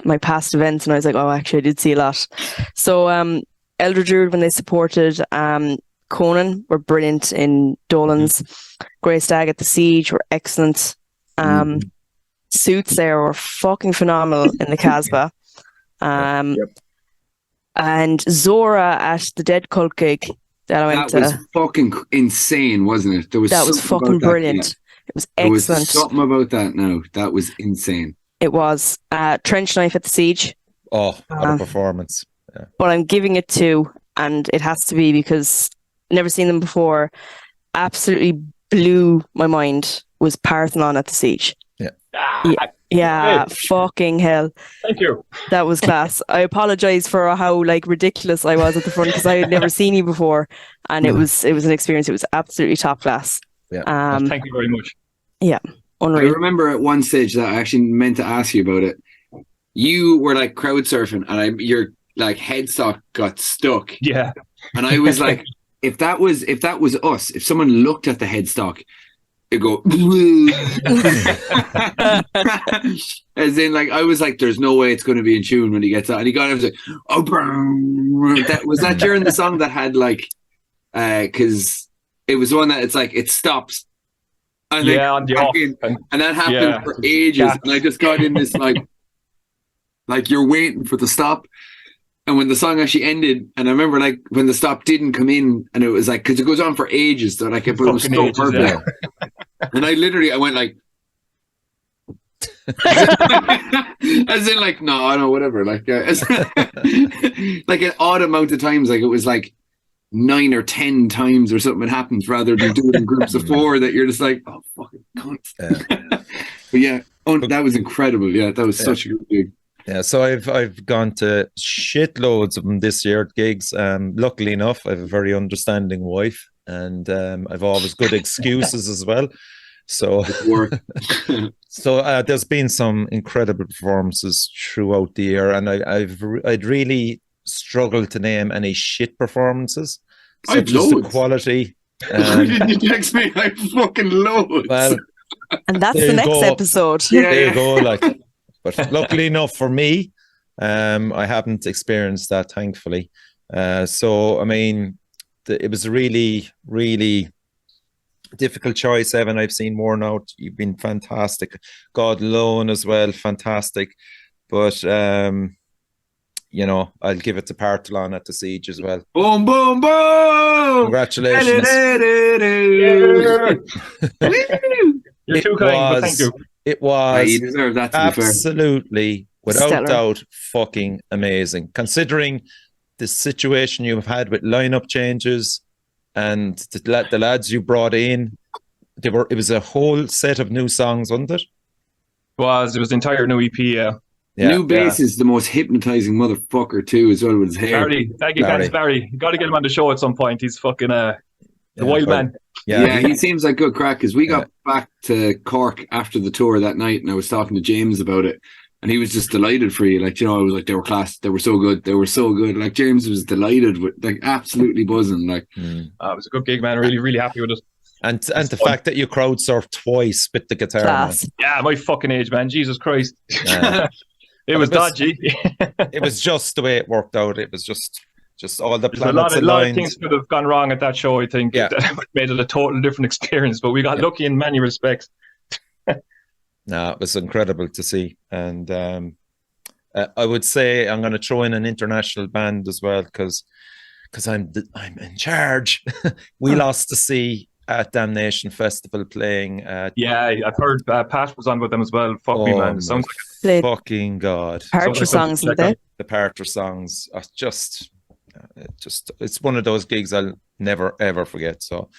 my past events, and I was like, oh, actually, I did see a lot. So, Elder Druid, when they supported Conan, were brilliant in Dolan's. Grey Stag at the Siege were excellent. Suits there were fucking phenomenal in the Casbah. And Zora at the Dead Cult gig that I went to. That was fucking insane, wasn't it? That was fucking brilliant. It was excellent. There was something about that now. That was insane. It was. Trench Knife at the Siege. Oh, what a performance. Yeah. But I'm giving it 2, and it has to be because I've never seen them before. Absolutely blew my mind was Parthenon at the Siege. Yeah, fucking hell. Thank you. That was class. I apologize for how ridiculous I was at the front because I had never seen you before, and it was an experience. It was absolutely top class. Yeah. Thank you very much. Yeah, unreal. I remember at one stage that I actually meant to ask you about it. You were like crowd surfing, and your headstock got stuck. Yeah. And I was like, if that was us, if someone looked at the headstock, it'd go as in I was like, there's no way it's going to be in tune when he gets out. And he got it, was like, oh, was that during the song that had because it was one that it's it stops. And on the off. And that happened for ages. And I just got in this you're waiting for the stop. And when the song actually ended, and I remember when the stop didn't come in, and it was because it goes on for ages, so but it was so perfect. And I went as in no, I know, whatever. An odd amount of times, it was 9 or 10 times or something happens rather than do it in groups of 4 that you're just oh, fucking cunt. But yeah, that was incredible. Yeah, that was such a good gig. Yeah, so I've gone to shitloads of them this year at gigs. Luckily enough, I have a very understanding wife, and I've always good excuses as well. So, there's been some incredible performances throughout the year, and I'd really struggled to name any shit performances. I've such as the loads. quality. Didn't you text me? I fucking loads. Well, and that's the next episode. There you go. But luckily enough for me, I haven't experienced that, thankfully. So, I mean, it was really, really Difficult choice, Evan. I've seen more now. You've been fantastic. God Lone as well, fantastic. But you know, I'll give it to Partholon at the Siege as well. Boom, boom, boom! Congratulations. You're too kind, but thank you. It was you deserve that, to absolutely, without Stellar. doubt, fucking amazing. Considering the situation you've had with lineup changes and the lads you brought in, it was a whole set of new songs, wasn't it? It was the entire new EP, yeah. New bass is the most hypnotizing motherfucker too, as well, with his hair. Barry, thank you, thanks, Barry. You got to get him on the show at some point. He's fucking the wild man. Yeah, he seems like good crack. Because we got back to Cork after the tour that night, and I was talking to James about it, and he was just delighted for you. Like, you know, I was like, they were class, they were so good, they were so good. Like, James was delighted with, like, absolutely buzzing. Like, it was a good gig, man. Really, really happy with it. And the fact that you crowd surfed twice with the guitar, man. Yeah, my fucking age, man. Jesus Christ. It was dodgy. It was just the way it worked out. It was just all the planets aligned. A lot of things could have gone wrong at that show, I think. Yeah. That made it a total different experience, but we got lucky in many respects. No, it was incredible to see. And I would say I'm going to throw in an international band as well, because I'm in charge. We lost to see at Damnation Festival playing. I've heard Pat was on with them as well. Fuck me, man. Sounds Played fucking God. Partridge songs, didn't they? The Partridge songs are just it's one of those gigs I'll never ever forget. So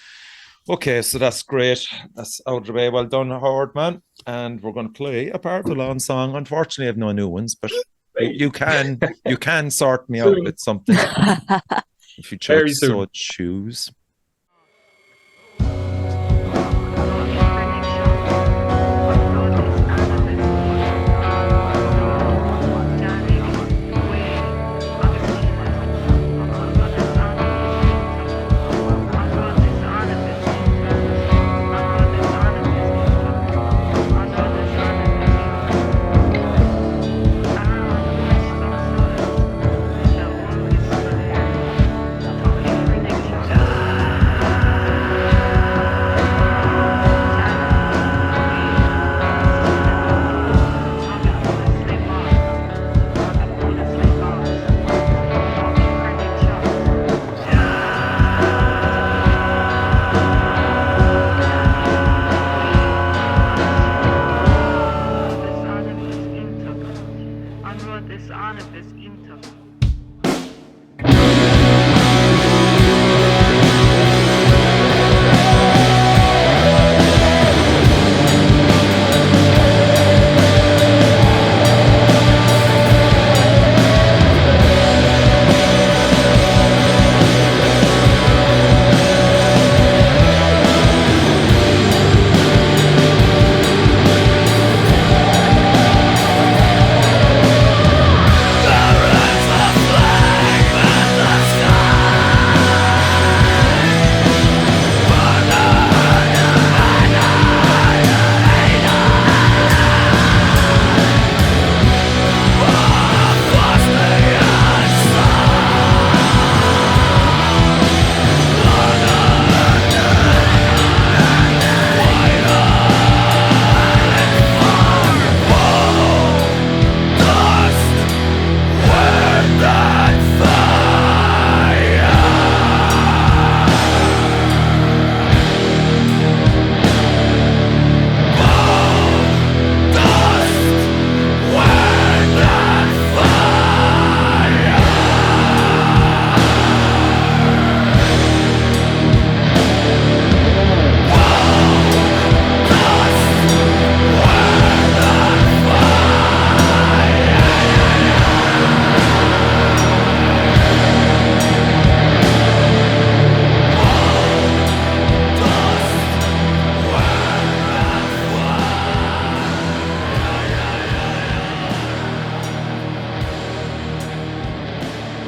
okay, so that's great. That's out of the way. Well done, Howard, man. And we're going to play a Partholon song. Unfortunately, I have no new ones, but you can sort me out with something if you so choose.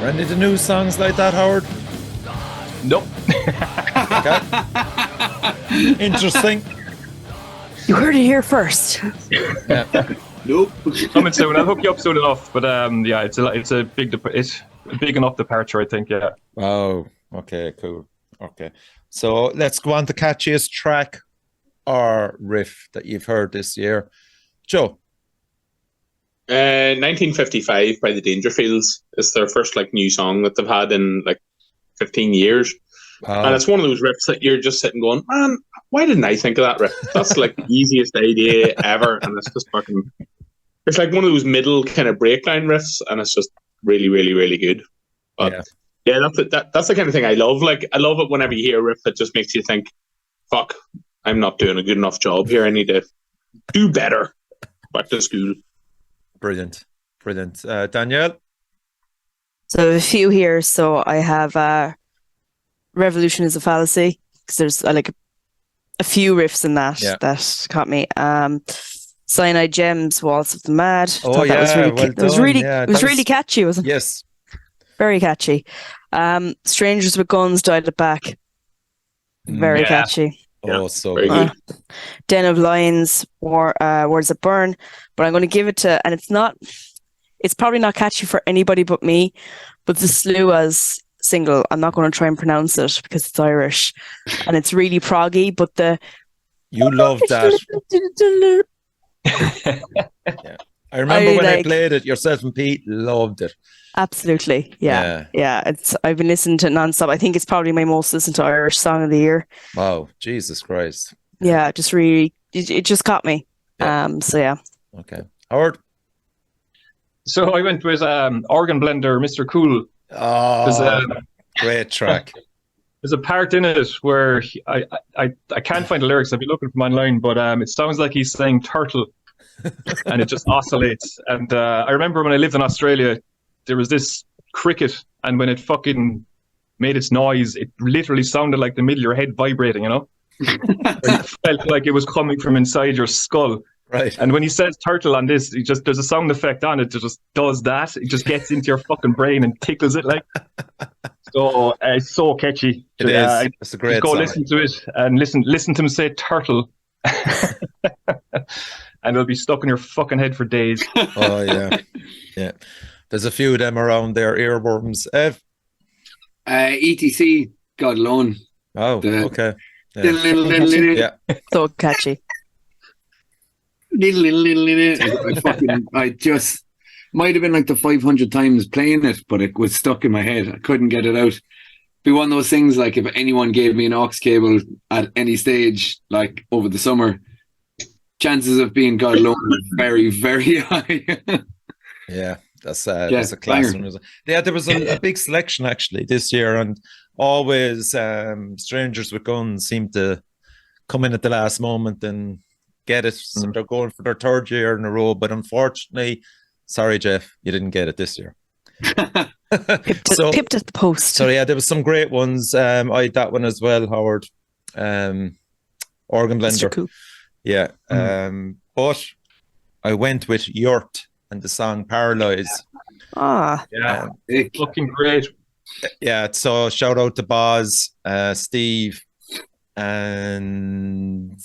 Any of the new songs like that, Howard? Nope. Okay. Interesting. You heard it here first. Yeah. Nope. Coming soon. I'll hook you up soon enough. But it's a big enough departure, I think. Yeah. Oh, okay, cool. Okay. So let's go on to catchiest track or riff that you've heard this year. Joe. 1955 by the Dangerfields is their first like new song that they've had in like 15 years. Wow. And it's one of those riffs that you're just sitting going, man, why didn't I think of that riff? That's like the easiest idea ever. And it's just fucking, it's like one of those middle kind of breakline riffs, and it's just really, really, really good. But yeah, that's the kind of thing I love. Like, I love it whenever you hear a riff that just makes you think, fuck, I'm not doing a good enough job here. I need to do better. Back to school. Brilliant. Danielle? So a few here. So I have Revolution is a Fallacy, because there's like a few riffs in that that caught me. Cyanide Gems, Waltz of the Mad. Oh yeah, it was really catchy, wasn't it? Yes, very catchy. Strangers with Guns, Dial It Back. Very catchy. Oh, so good. Den of Lions, Words That Burn. But I'm going to give it to, and it's probably not catchy for anybody but me, but the Sluas single, I'm not going to try and pronounce it because it's Irish and it's really proggy, but you love that. Yeah. I remember when I played it, yourself and Pete loved it. Absolutely. Yeah. I've been listening to it nonstop. I think it's probably my most listened to Irish song of the year. Wow, Jesus Christ. Yeah, just really, it just caught me. So yeah. Okay. Howard? So I went with Organ Blender, Mr. Cool. Oh, great track. There's a part in it where I can't find the lyrics. I've been looking for them online, but it sounds like he's saying turtle, and it just oscillates. And I remember when I lived in Australia, there was this cricket, and when it fucking made its noise, it literally sounded like the middle of your head vibrating, you know? It felt like it was coming from inside your skull. Right. And when he says turtle on this, there's a sound effect on it that just does that. It just gets into your fucking brain and tickles it like. So it's so catchy. It is. It's a great song. Listen to it and listen to him say turtle. And it'll be stuck in your fucking head for days. Oh yeah. Yeah. There's a few of them around there, earworms. Ev? ETC, God Alone. Oh, okay. Yeah. So catchy. I just might have been like the 500 times playing it, but it was stuck in my head. I couldn't get it out. Be one of those things like if anyone gave me an aux cable at any stage, like over the summer, chances of being God Alone are very, very high. Yeah, that's a class one. Yeah, there was a big selection actually this year, and always Strangers with Guns seemed to come in at the last moment and get it. So they're going for their third year in a row, but unfortunately, sorry Jeff, you didn't get it this year. Pipped at the post. So yeah, there was some great ones. I had that one as well, Howard. Organ Blender. Cool. Yeah. But I went with Yurt and the song Paralyze. Yeah. Looking great. Yeah, so shout out to Boz, Steve, and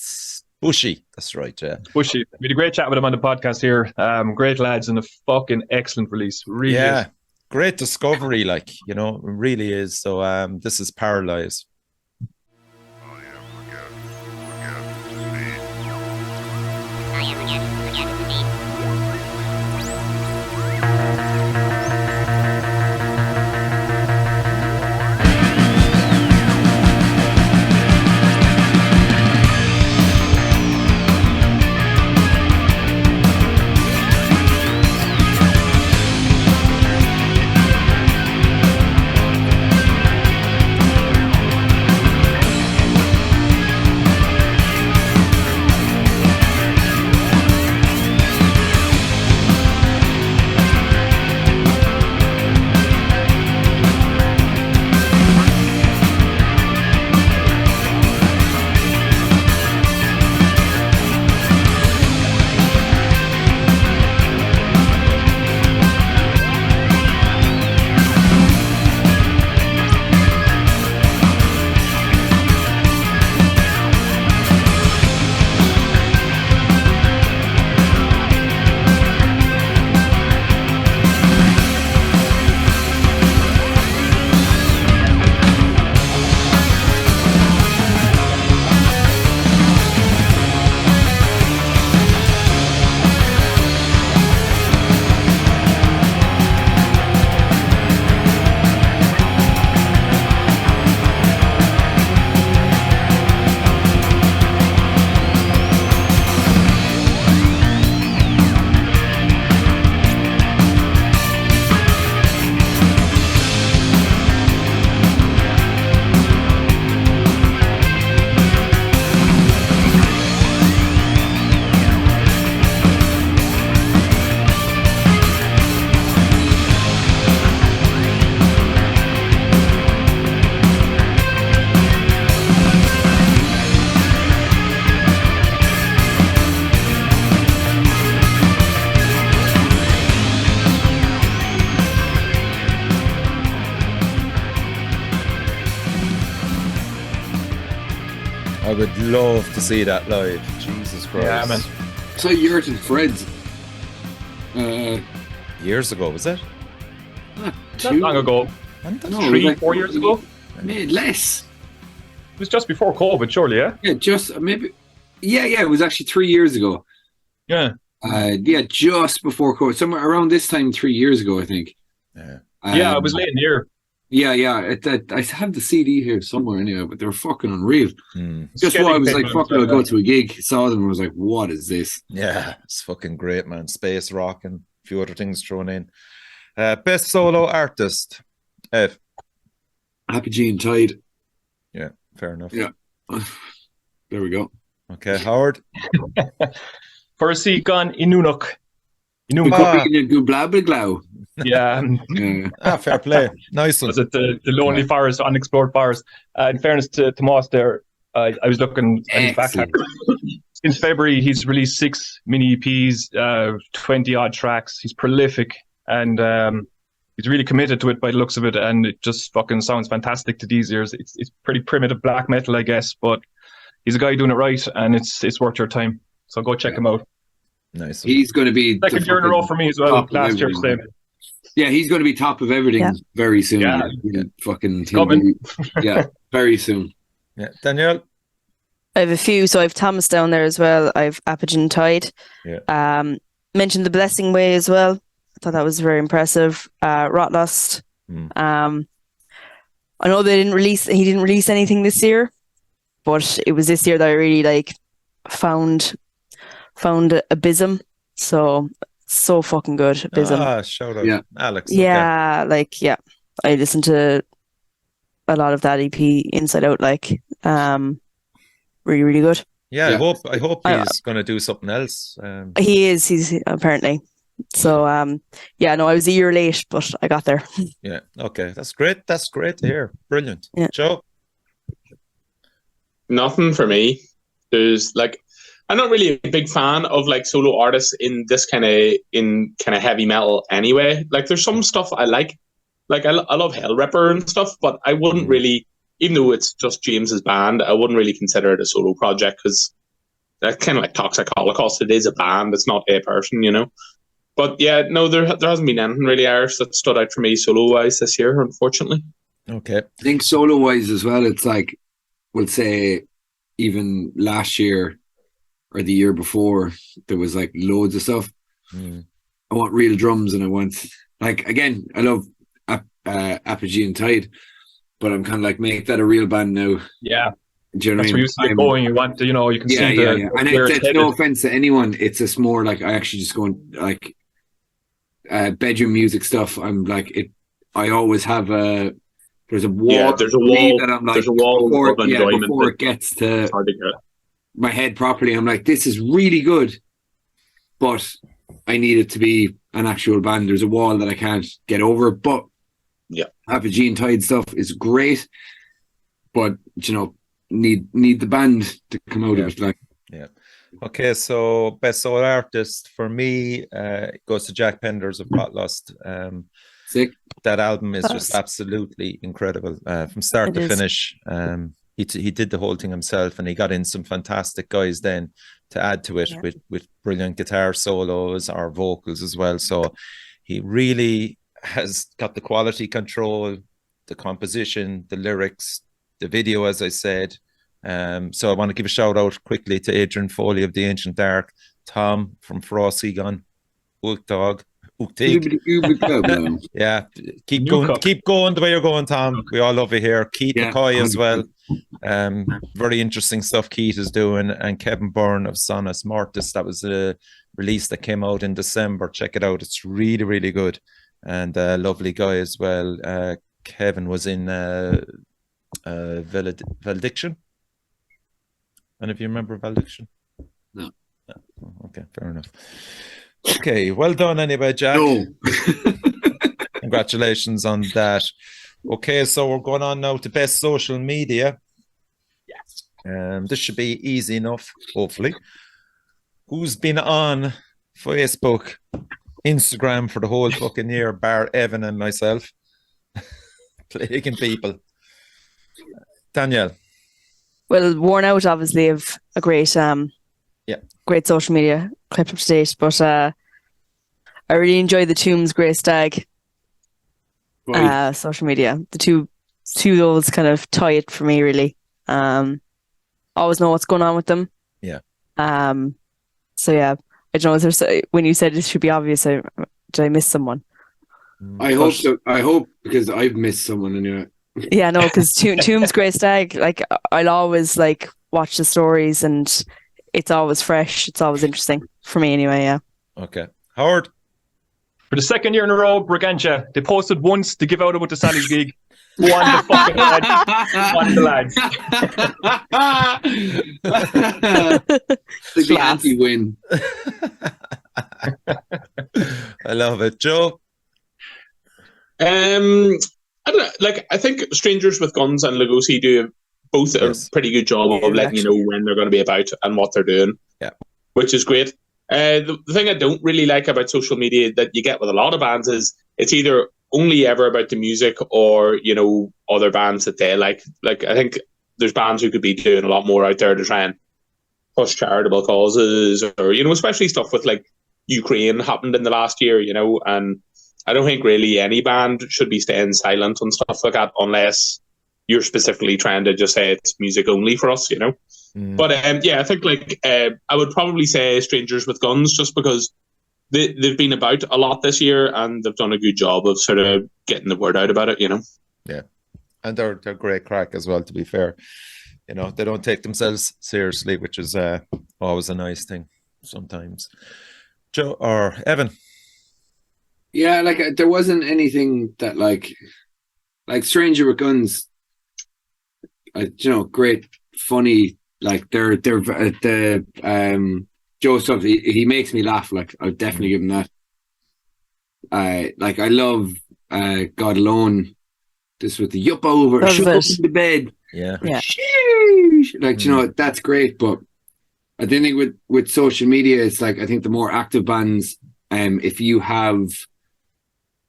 Bushy. That's right, yeah. Bushy. We had a great chat with him on the podcast here. Great lads and a fucking excellent release. Really is. Great discovery, like, you know, it really is. So this is Paralyze. I would love to see that live. Jesus Christ. Yeah, man. So Yurt and Fred's. Years ago, was it? Not Not long ago. No, 3-4 years ago. Maybe less. It was just before COVID, surely, yeah? Yeah, just maybe. Yeah, it was actually 3 years ago. Yeah. Just before COVID, somewhere around this time, 3 years ago, I think. Yeah. Yeah, it was late in the year. Yeah. I have the CD here somewhere anyway, but they're fucking unreal. Just Skelly why I was came like, out, fuck it, I'll go to a gig, saw them, and was like, what is this? Yeah, it's fucking great, man. Space rock and a few other things thrown in. Best solo artist, Ed. Happy Gene Tide. Yeah, fair enough. Yeah. There we go. Okay, Howard. Percy Gun Inunuk. Gublablaglow. Yeah. Fair play. Nice one. Was it the Lonely Forest, Unexplored Forest? In fairness to Moss there, I was looking at his back catalog. Since February, he's released 6 mini EPs, 20-odd tracks. He's prolific, and he's really committed to it by the looks of it, and it just fucking sounds fantastic to these ears. It's pretty primitive black metal, I guess, but he's a guy doing it right, and it's worth your time. So go check him out. Nice. He's going to be Second year in a row for me as well. Last year, same. Yeah, he's going to be top of everything very soon. Yeah. Fucking Coming. Yeah, very soon. Yeah, Danielle. I have a few. So I have Thomas down there as well. I have Apogee Tide. Yeah. Mentioned the Blessing Way as well. I thought that was very impressive. Rotlust. I know he didn't release anything this year, but it was this year that I really found Abysm. So fucking good. Abysm. Shout out. Yeah. Alex. Yeah, I listened to a lot of that EP inside out, really, really good. Yeah, I hope he's going to do something else. He's apparently. So, I was a year late, but I got there. Yeah, okay. That's great to hear. Brilliant. Yeah. Joe? Nothing for me. There's I'm not really a big fan of solo artists in this kind of heavy metal anyway. There's some stuff I like. I love Hellripper and stuff, but I wouldn't really, even though it's just James's band, I wouldn't really consider it a solo project, because that's kind of like Toxic Holocaust. It is a band, it's not a person, But yeah, no, there hasn't been anything really Irish that stood out for me solo wise this year, unfortunately. Okay. I think solo wise as well, it's we'll say even last year or the year before, there was loads of stuff. I want real drums, and I want again, I love Apogee and Tide, but I'm kind of make that a real band now. Yeah. Do you know That's what I mean? where you see it going. You want to, you can see yeah. And it's no offense to anyone. It's just more I actually just go bedroom music stuff. I'm I always have there's a wall. Yeah, there's a wall. That I'm there's a wall before, of enjoyment. Before it gets to hard to get. my head properly. I'm this is really good, but I need it to be an actual band. There's a wall that I can't get over. But yeah, Apogee and Tide stuff is great, but need the band to come out of it. Yeah. Okay, so best solo artist for me goes to Jack Penders of Rotlust. Sick. That album is just absolutely incredible from start to finish. He did the whole thing himself, and he got in some fantastic guys then to add to it with brilliant guitar solos or vocals as well. So he really has got the quality control, the composition, the lyrics, the video, as I said. So I want to give a shout out quickly to Adrian Foley of The Ancient Dark, Tom from Frosty Gun, Ook Dog, yeah, keep going the way you're going, Tom. We all love you here. Keith McCoy as well. Very interesting stuff Keith is doing, and Kevin Byrne of Sonus Mortis. That was a release that came out in December. Check it out. It's really, really good, and lovely guy as well. Kevin was in Valediction. And if you remember Valediction? No. Okay, fair enough. Okay, well done anyway, Jack. No. Congratulations on that. Okay, so we're going on now to best social media. Yes. This should be easy enough, hopefully. Who's been on Facebook, Instagram for the whole fucking year, bar Evan and myself? Plaguing people. Danielle. Well, worn out obviously of a great great social media, kept up to date. But I really enjoy the Tombs Grey Stag social media. The two of those kind of tie it for me really. Always know what's going on with them. Yeah. So yeah, I don't know. When you said it should be obvious, did I miss someone? I hope so. I hope, because I've missed someone anyway. Yeah, no, because Tombs Grey Stag, like I'll always like watch the stories, and it's always fresh. It's always interesting for me, anyway. Yeah. Okay, Howard. For the second year in a row, Brigantia, they posted once to give out about the Sally's gig. Go on the fucking lads. Go on the lads. The anti-win. I love it, Joe. I don't know. Like, I think Strangers with Guns and Lugosi do both a pretty good job of letting you know when they're going to be about and what they're doing. Yeah, which is great. The thing I don't really like about social media that you get with a lot of bands is it's either only ever about the music or, you know, other bands that they like. Like, I think there's bands who could be doing a lot more out there to try and push charitable causes, or, you know, especially stuff with like Ukraine happened in the last year, you know, and I don't think really any band should be staying silent on stuff like that unless you're specifically trying to just say it's music only for us, you know. But yeah, I think like I would probably say Strangers with Guns, just because they've been about a lot this year and they've done a good job of sort of getting the word out about it, you know. Yeah, and they're great crack as well, to be fair. You know, they don't take themselves seriously, which is always a nice thing sometimes. Joe or Evan? Yeah, like there wasn't anything that like Stranger with Guns. You know, great, funny. Like they're the Joe stuff. He makes me laugh. Like I'll definitely give him that. I love God Alone. This with the yup over, shut up in the bed. Yeah. Sheesh. Like, you know, that's great. But I think with social media, it's like, I think the more active bands, if you have,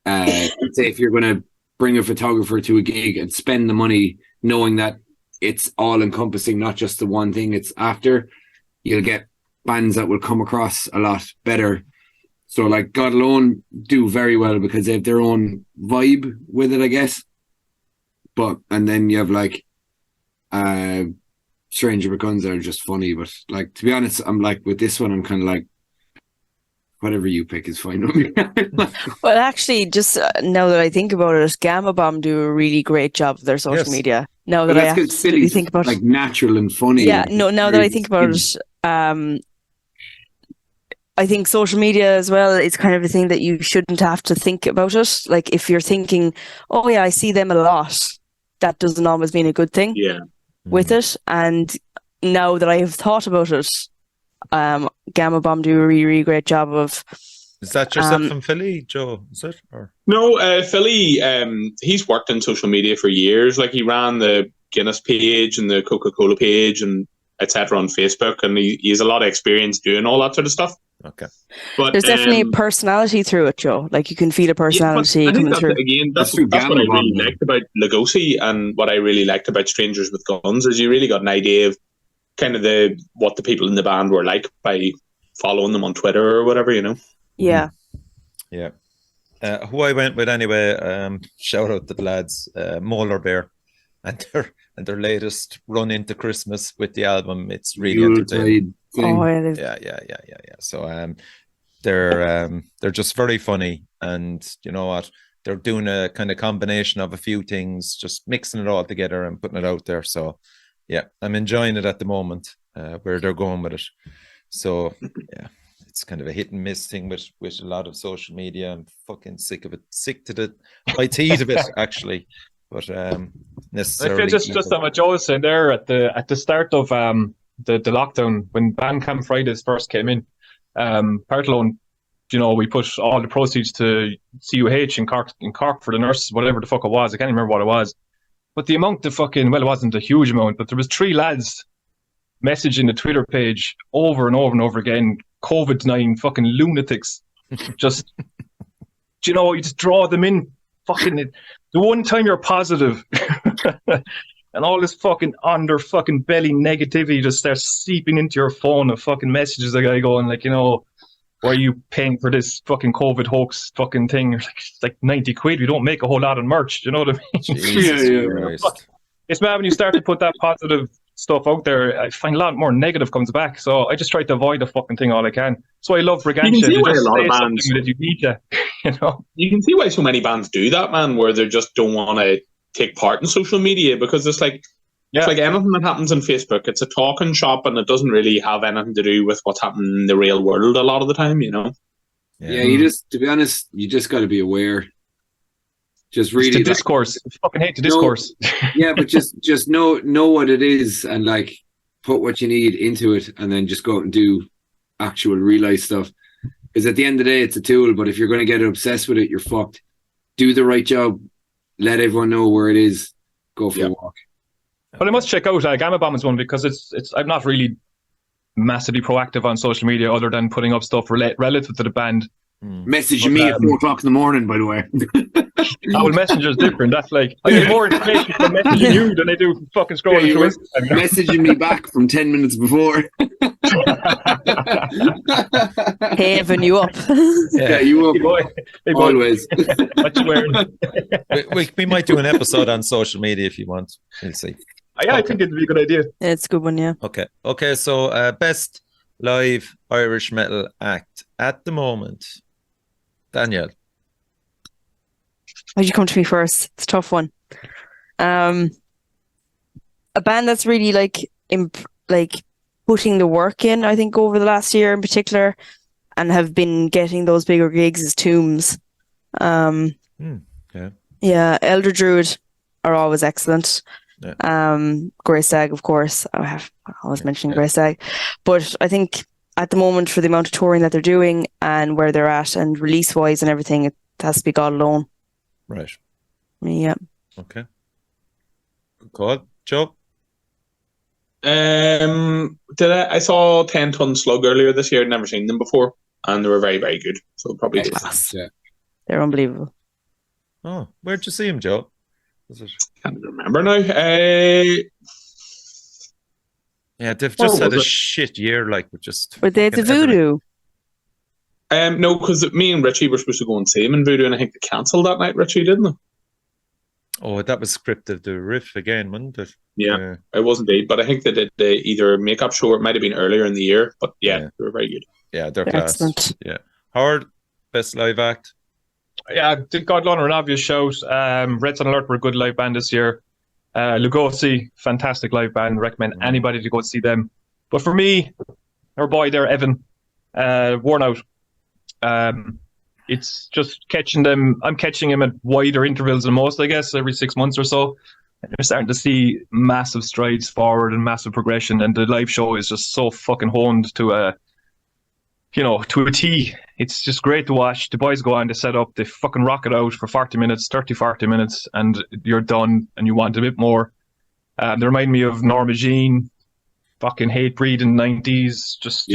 say if you're going to bring a photographer to a gig and spend the money knowing that it's all encompassing, not just the one thing it's after, you'll get bands that will come across a lot better. So like God Alone do very well because they have their own vibe with it, I guess. And then you have like Stranger with Guns that are just funny. But like, to be honest, I'm like with this one, I'm kind of like, whatever you pick is fine with me. Well, actually, just now that I think about it, Gamma Bomb do a really great job of their social media. Now that I absolutely think about it, like natural and funny. Yeah, no. Now that I think about it, I think social media as well is kind of a thing that you shouldn't have to think about it. Like if you're thinking, oh yeah, I see them a lot, that doesn't always mean a good thing. Yeah. With it, and now that I have thought about it, Gamma Bomb do a really, really great job of. Is that yourself from Philly, Joe? Is it? Or? No, Philly, he's worked in social media for years. Like he ran the Guinness page and the Coca-Cola page and etc. on Facebook, and he has a lot of experience doing all that sort of stuff. Okay. But there's definitely a personality through it, Joe. Like you can feel a personality coming through. Again, that's what I really liked about Lugosi, and what I really liked about Strangers with Guns is you really got an idea of kind of what the people in the band were like by following them on Twitter or whatever, you know. Yeah. Yeah. Who I went with anyway, shout out to the lads, Molar Bear, and their latest run into Christmas with the album. It's really entertaining. Oh, yeah. So they're just very funny, and you know what? They're doing a kind of combination of a few things, just mixing it all together and putting it out there. So yeah, I'm enjoying it at the moment, where they're going with it. So yeah, it's kind of a hit and miss thing with a lot of social media. I'm fucking sick of it, sick to the teeth of it actually. But necessarily, I feel just on what Joe was saying there at the start of the lockdown when Bandcamp Fridays first came in, Partalone, you know, we put all the proceeds to CUH in Cork for the nurses, whatever the fuck it was. I can't remember what it was. But the amount of it wasn't a huge amount, but there was 3 lads messaging the Twitter page over and over and over again, COVID-19 fucking lunatics. Just, you know, you just draw them in. Fucking the one time you're positive, and all this fucking under fucking belly negativity just starts seeping into your phone of fucking messages. The guy going like, why are you paying for this fucking COVID hoax fucking thing? It's like 90 quid. We don't make a whole lot of merch. Do you know what I mean? Jesus Christ. It's mad when you start to put that positive stuff out there. I find a lot more negative comes back. So I just try to avoid the fucking thing all I can. So I love Brigantia. You can see why just a lot of say bands- something that you need to, You can see why so many bands do that, man, where they just don't want to take part in social media, because it's like anything that happens on Facebook, it's a talking shop and it doesn't really have anything to do with what's happening in the real world a lot of the time, Yeah, you just, to be honest, you just got to be aware. Just really it's the discourse. I fucking hate the discourse. Yeah, but just know what it is, and like put what you need into it, and then just go out and do actual real life stuff. Because at the end of the day, it's a tool. But if you're going to get obsessed with it, you're fucked. Do the right job. Let everyone know where it is. Go for a walk. But I must check out Gamma Bomb's one, because it's I'm not really massively proactive on social media other than putting up stuff relative to the band. Messaging me at 4 o'clock in the morning, by the way. Messenger's different. That's like, I get more information from messaging you than I do from fucking scrolling through Instagram. Messaging me back from 10 minutes before. Having you up. Yeah, you up. Hey boy. Always. What you wearing? We might do an episode on social media if you want. We'll see. I think it'd be a good idea. It's a good one, yeah. Okay. So best live Irish metal act at the moment. Danielle. Why'd you come to me first? It's a tough one. A band that's really like putting the work in, I think, over the last year in particular, and have been getting those bigger gigs is Tombs. Yeah, Elder Druid are always excellent. Grey Stag, of course. I always mentioning Grey Stag, but I think at the moment, for the amount of touring that they're doing and where they're at and release wise and everything, it has to be God Alone. Right. Yeah. Okay. Good call. Joe? I saw 10 Ton Slug earlier this year. I'd never seen them before, and they were very, very good. So probably They're unbelievable. Oh, where'd you see him, Joe? Can't remember now. Yeah, they've just had a shit year, like with just. Were they at the Voodoo? No, because me and Richie were supposed to go and see him in Voodoo, and I think they cancelled that night, Richie, didn't they? Oh, that was scripted, the riff again, wasn't it? Yeah, it was indeed. But I think they did either makeup show, or it might have been earlier in the year. But yeah, they were very good. Yeah, they're class. Excellent. Yeah. Howard, best live act? Yeah, God Alone are an obvious shout. Red Sun Alert were a good live band this year. Lugosi, fantastic live band. Recommend anybody to go see them. But for me, our boy there, Evan, Worn Out. It's just catching them. I'm catching him at wider intervals than most, I guess, every 6 months or so. And you're starting to see massive strides forward and massive progression. And the live show is just so fucking honed to a T. It's just great to watch. The boys go on to set up, they fucking rock it out for 40 minutes, and you're done and you want a bit more. They remind me of Norma Jean, fucking Hatebreed in the 90s. Just,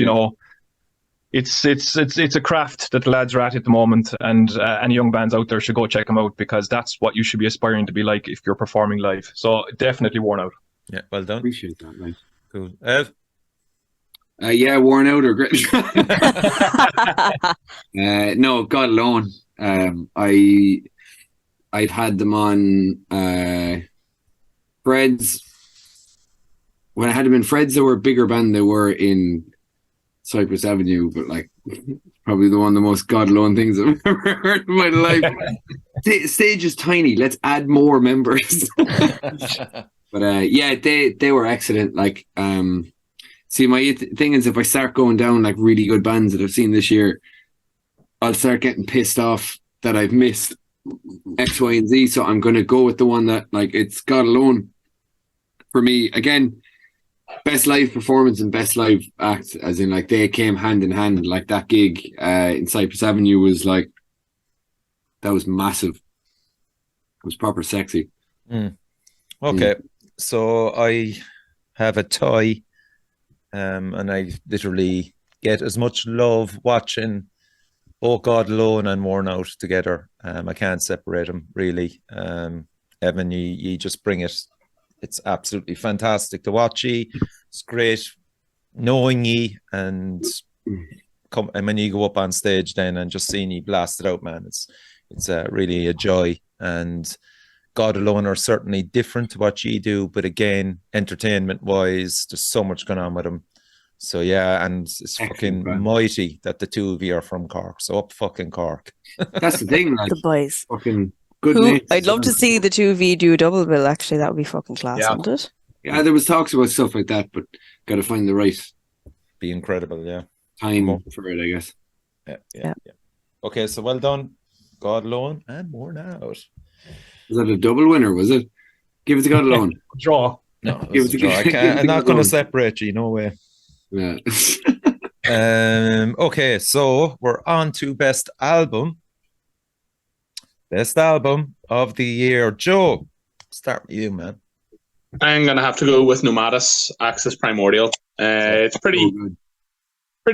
it's a craft that the lads are at the moment, and any young bands out there should go check them out, because that's what you should be aspiring to be like if you're performing live. So definitely Worn Out. Yeah, well done. Appreciate that, man. Cool. Ev? Yeah, Worn Out or great. No, God Alone. I've had them on Freds. When I had them in Freds, they were a bigger band than they were in Cypress Avenue, but like probably one of the most God Alone things I've ever heard in my life. Stage is tiny. Let's add more members. But yeah, they were excellent. Like see, my thing is, if I start going down like really good bands that I've seen this year, I'll start getting pissed off that I've missed X, Y, and Z. So I'm going to go with the one that, like, it's God Alone for me. Again, best live performance and best live act, as in, like, they came hand in hand. Like, that gig in Cypress Avenue was like, that was massive. It was proper sexy. Okay, so I have a toy. And I literally get as much love watching Oh God Alone and Worn Out together. I can't separate them, really. Evan, you just bring it it's absolutely fantastic to watch ye. It's great knowing ye, and when you go up on stage then and just seeing ye blast it out, man, it's really a joy. And God Alone are certainly different to what ye do, but again, entertainment wise, there's so much going on with them. So yeah, and it's fucking mighty that the two of you are from Cork. So up fucking Cork. That's the thing, like The boys. fucking good mates. I'd love to see the two of you do a double bill, actually. That would be fucking class, Yeah. wouldn't it? Yeah, there was talks about stuff like that, but got to find the right Be incredible, yeah. time for it, I guess. Yeah. Okay, so well done. God Alone and More Now. Was that a double winner, was it? Give it to God Alone. Draw. No, it Give was it a to- draw. give it to I'm not God going to Alone. separate you, no way. Yeah. Okay, so we're on to best album. Best album of the year. Joe, start with you, man. I'm gonna have to go with Nomadis Axis Primordial. It's So pretty good.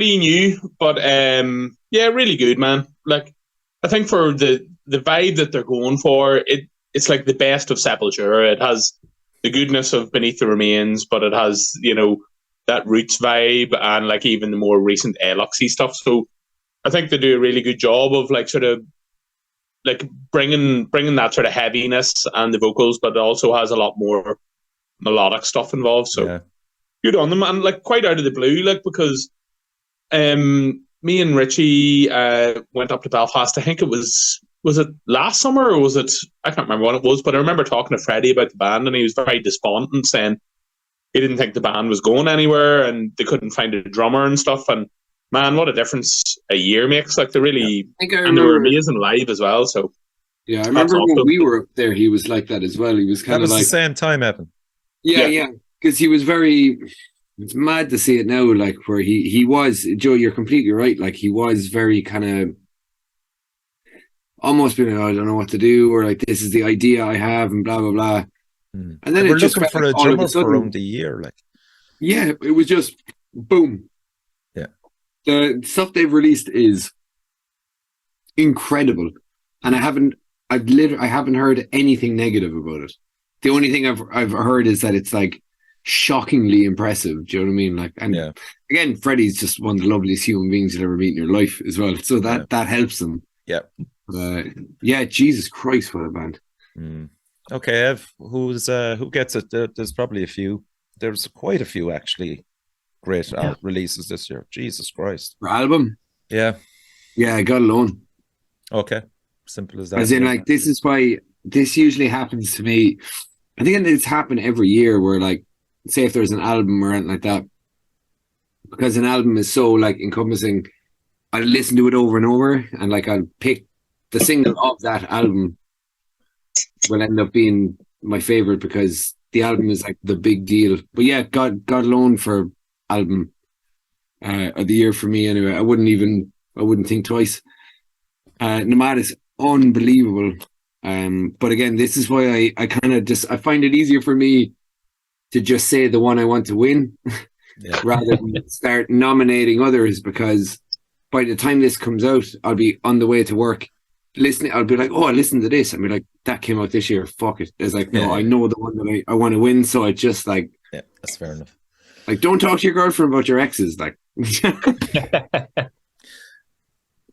new, but yeah, really good, man. Like, I think for the vibe that they're going for, it's like the best of Sepulture. It has the goodness of Beneath the Remains, but it has, you know, that Roots vibe and like even the more recent Eloxy stuff. So I think they do a really good job of like sort of like bringing that sort of heaviness and the vocals, but it also has a lot more melodic stuff involved. So Yeah. good on them, and like quite out of the blue, like because me and Richie went up to Belfast. I think it was it last summer or was it? I can't remember what it was, but I remember talking to Freddie about the band, and he was very despondent, saying he didn't think the band was going anywhere, and they couldn't find a drummer and stuff. And man, what a difference a year makes! Like they really, I think I and they were remember. amazing live as well. So Yeah, I remember awesome. when we were up there, he was like that as well. He was That kind of was like, the same time, Evan. yeah, because he was very. It's mad to see it now, like where he was. Joe, you're completely right. Like he was very kind of almost being, I don't know what to do, or like this is the idea I have, and blah blah blah. And then we're it just looking felt for like a all of drummer a sudden, for around the year, like. yeah, it was just boom. Yeah. The stuff they've released is incredible, and I haven't heard anything negative about it. The only thing I've heard is that it's like shockingly impressive. Do you know what I mean? Like, and Yeah. again, Freddie's just one of the loveliest human beings you'll ever meet in your life as well. So that helps them. Yeah. Yeah, Jesus Christ, what a band. Okay, Ev, who gets it? There's probably a few. There's quite a few actually great releases this year. Jesus Christ. For album? Yeah. Yeah, God Alone. Okay. Simple as that. As in, like, this is why this usually happens to me. I think it's happened every year where, like, say if there's an album or anything like that, because an album is so, like, encompassing, I listen to it over and over, and, like, I'll pick the single of that album will end up being my favorite because the album is, like, the big deal. But yeah, God Alone for album of the year for me anyway. I wouldn't think twice. Nomad is unbelievable. But again, this is why I kind of I find it easier for me to just say the one I want to win rather than start nominating others, because by the time this comes out, I'll be on the way to work listening. I'll be like, oh, I listened to this. I'll be like, that came out this year. Fuck it. It's like, no, I know the one that I want to win. So I just like, yeah, that's fair enough. Like, don't talk to your girlfriend about your exes. Like,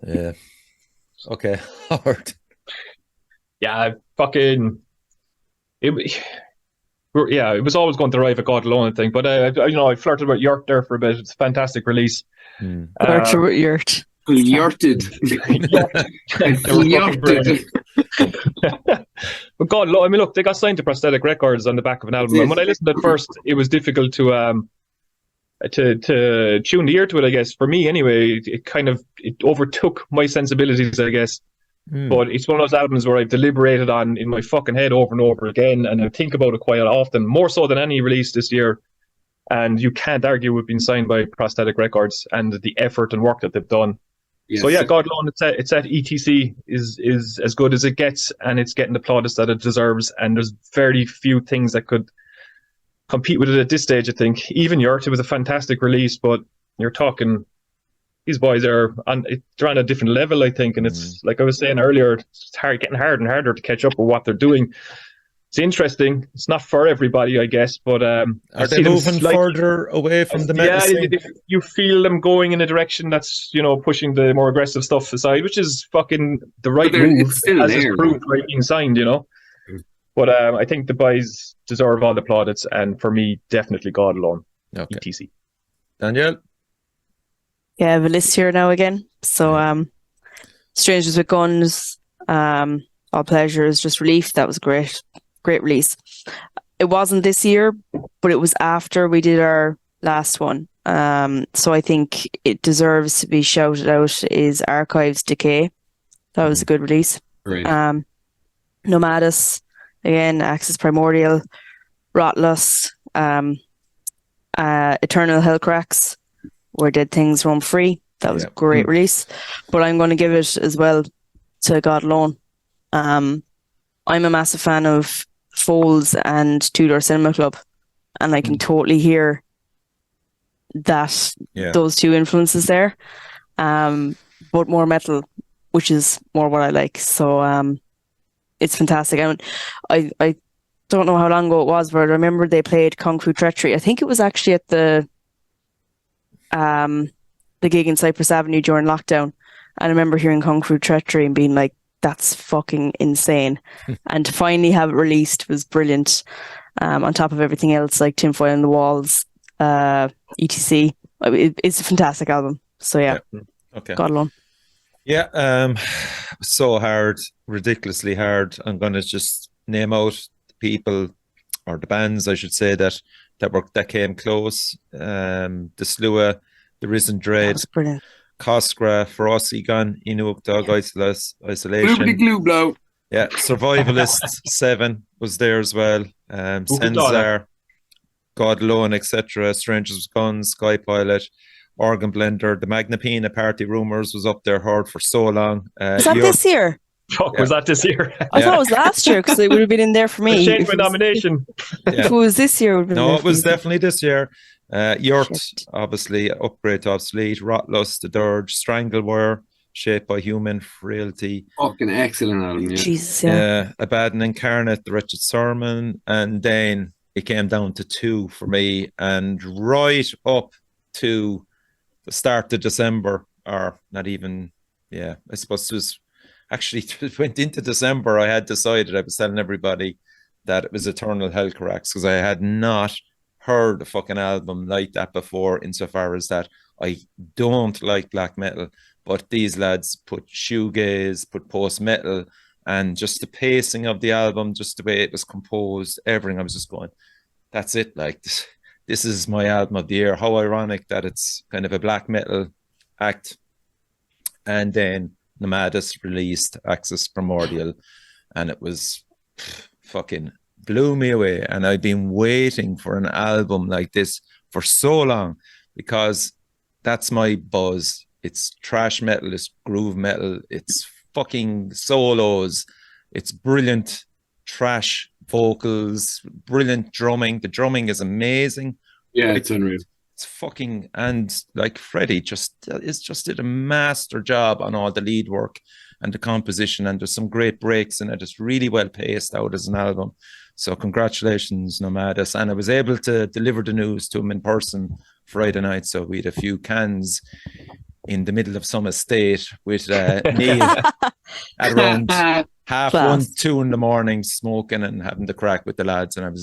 yeah. Okay. Hard. Yeah, fucking. It was always going to arrive at God Alone, I think. But I flirted with Yurt there for a bit. It's a fantastic release. Flirted with Yurt. Yurted. But God, I mean, look, they got signed to Prosthetic Records on the back of an album. And when I listened at first, it was difficult to tune the ear to it, I guess. For me, anyway, it overtook my sensibilities, I guess. But it's one of those albums where I've deliberated on in my fucking head over and over again, and I think about it quite often, more so than any release this year. And you can't argue with being signed by Prosthetic Records and the effort and work that they've done. Yes. So yeah, God Alone, it's at ETC is as good as it gets, and it's getting the plaudits that it deserves. And there's very few things that could compete with it at this stage, I think. Even Yurt, it was a fantastic release, but you're talking, these boys they're on a different level, I think. And it's like I was saying earlier, it's getting harder and harder to catch up with what they're doing. it's interesting. It's not for everybody, I guess, but are they moving further away from the metal scene? You feel them going in a direction that's, you know, pushing the more aggressive stuff aside, which is fucking the right move, as is proved by being signed, you know. But I think the boys deserve all the plaudits, and for me, definitely God alone. Okay. ETC. Danielle? Yeah, I have a list here now again. So, Strangers with Guns, All Pleasure is Just Relief. That was great release. It wasn't this year, but it was after we did our last one. So I think it deserves to be shouted out. Is Archives Decay. That was a good release. Right. Nomadus, again, Axis Primordial, Rotlust, Eternal Hellcracks, Where Dead Things Roam Free. That was a great release. But I'm going to give it as well to God Alone. I'm a massive fan of Foles and Tudor Cinema Club, and I can totally hear that those two influences there. But more metal, which is more what I like. So it's fantastic. I don't know how long ago it was, but I remember they played Kung Fu Treachery. I think it was actually at the gig in Cypress Avenue during lockdown. And I remember hearing Kung Fu Treachery and being like, that's fucking insane. And to finally have it released was brilliant. On top of everything else, like Tinfoil on the Walls, etc. It's a fantastic album. So yeah. Okay. God Alone. Yeah, so hard, ridiculously hard. I'm going to just name out the people, or the bands, I should say, that came close. The Slua, The Risen Dread, Cosgra, Frosty-Gun, Inuk Dog, Isolation. Glue blow. Yeah, Survivalists 7 was there as well. Senzar, God Alone, etc. Strangers with Guns, Sky Pilot, Organ Blender, the Magnapina Party Rumors was up there hard for so long. Was that this year? Fuck, was that this year? I thought it was last year because it would have been in there for me. Change my nomination. If it was this year, it would have been no, it was definitely this year. Yurt, obviously, Upgrade to Obsolete, Rotlust, The Dirge, Stranglewire, Shaped by Human Frailty. Fucking excellent album, yeah. Jesus, yeah. Abaddon Incarnate, The Wretched Sermon, and then it came down to 2 for me, and right up to the start of December, or not even, I suppose it was actually, it went into December, I had decided, I was telling everybody that it was Eternal Hellcracks, because I had not heard a fucking album like that before, insofar as that I don't like black metal, but these lads put shoegaze, put post-metal, and just the pacing of the album, just the way it was composed, everything, I was just going, that's it, like, this is my album of the year. How ironic that it's kind of a black metal act. And then Nomadus released Axis Primordial, and it was fucking blew me away. And I've been waiting for an album like this for so long, because that's my buzz. It's trash metal, it's groove metal, it's fucking solos, it's brilliant trash vocals, brilliant drumming. The drumming is amazing. Yeah, it's unreal. It's fucking, and like Freddie just did a master job on all the lead work and the composition, and there's some great breaks in it. It's really well paced out as an album. So congratulations, Nomadus. And I was able to deliver the news to him in person Friday night. So we had a few cans in the middle of some estate with Neil at around half 1, 2 in the morning, smoking and having the crack with the lads. And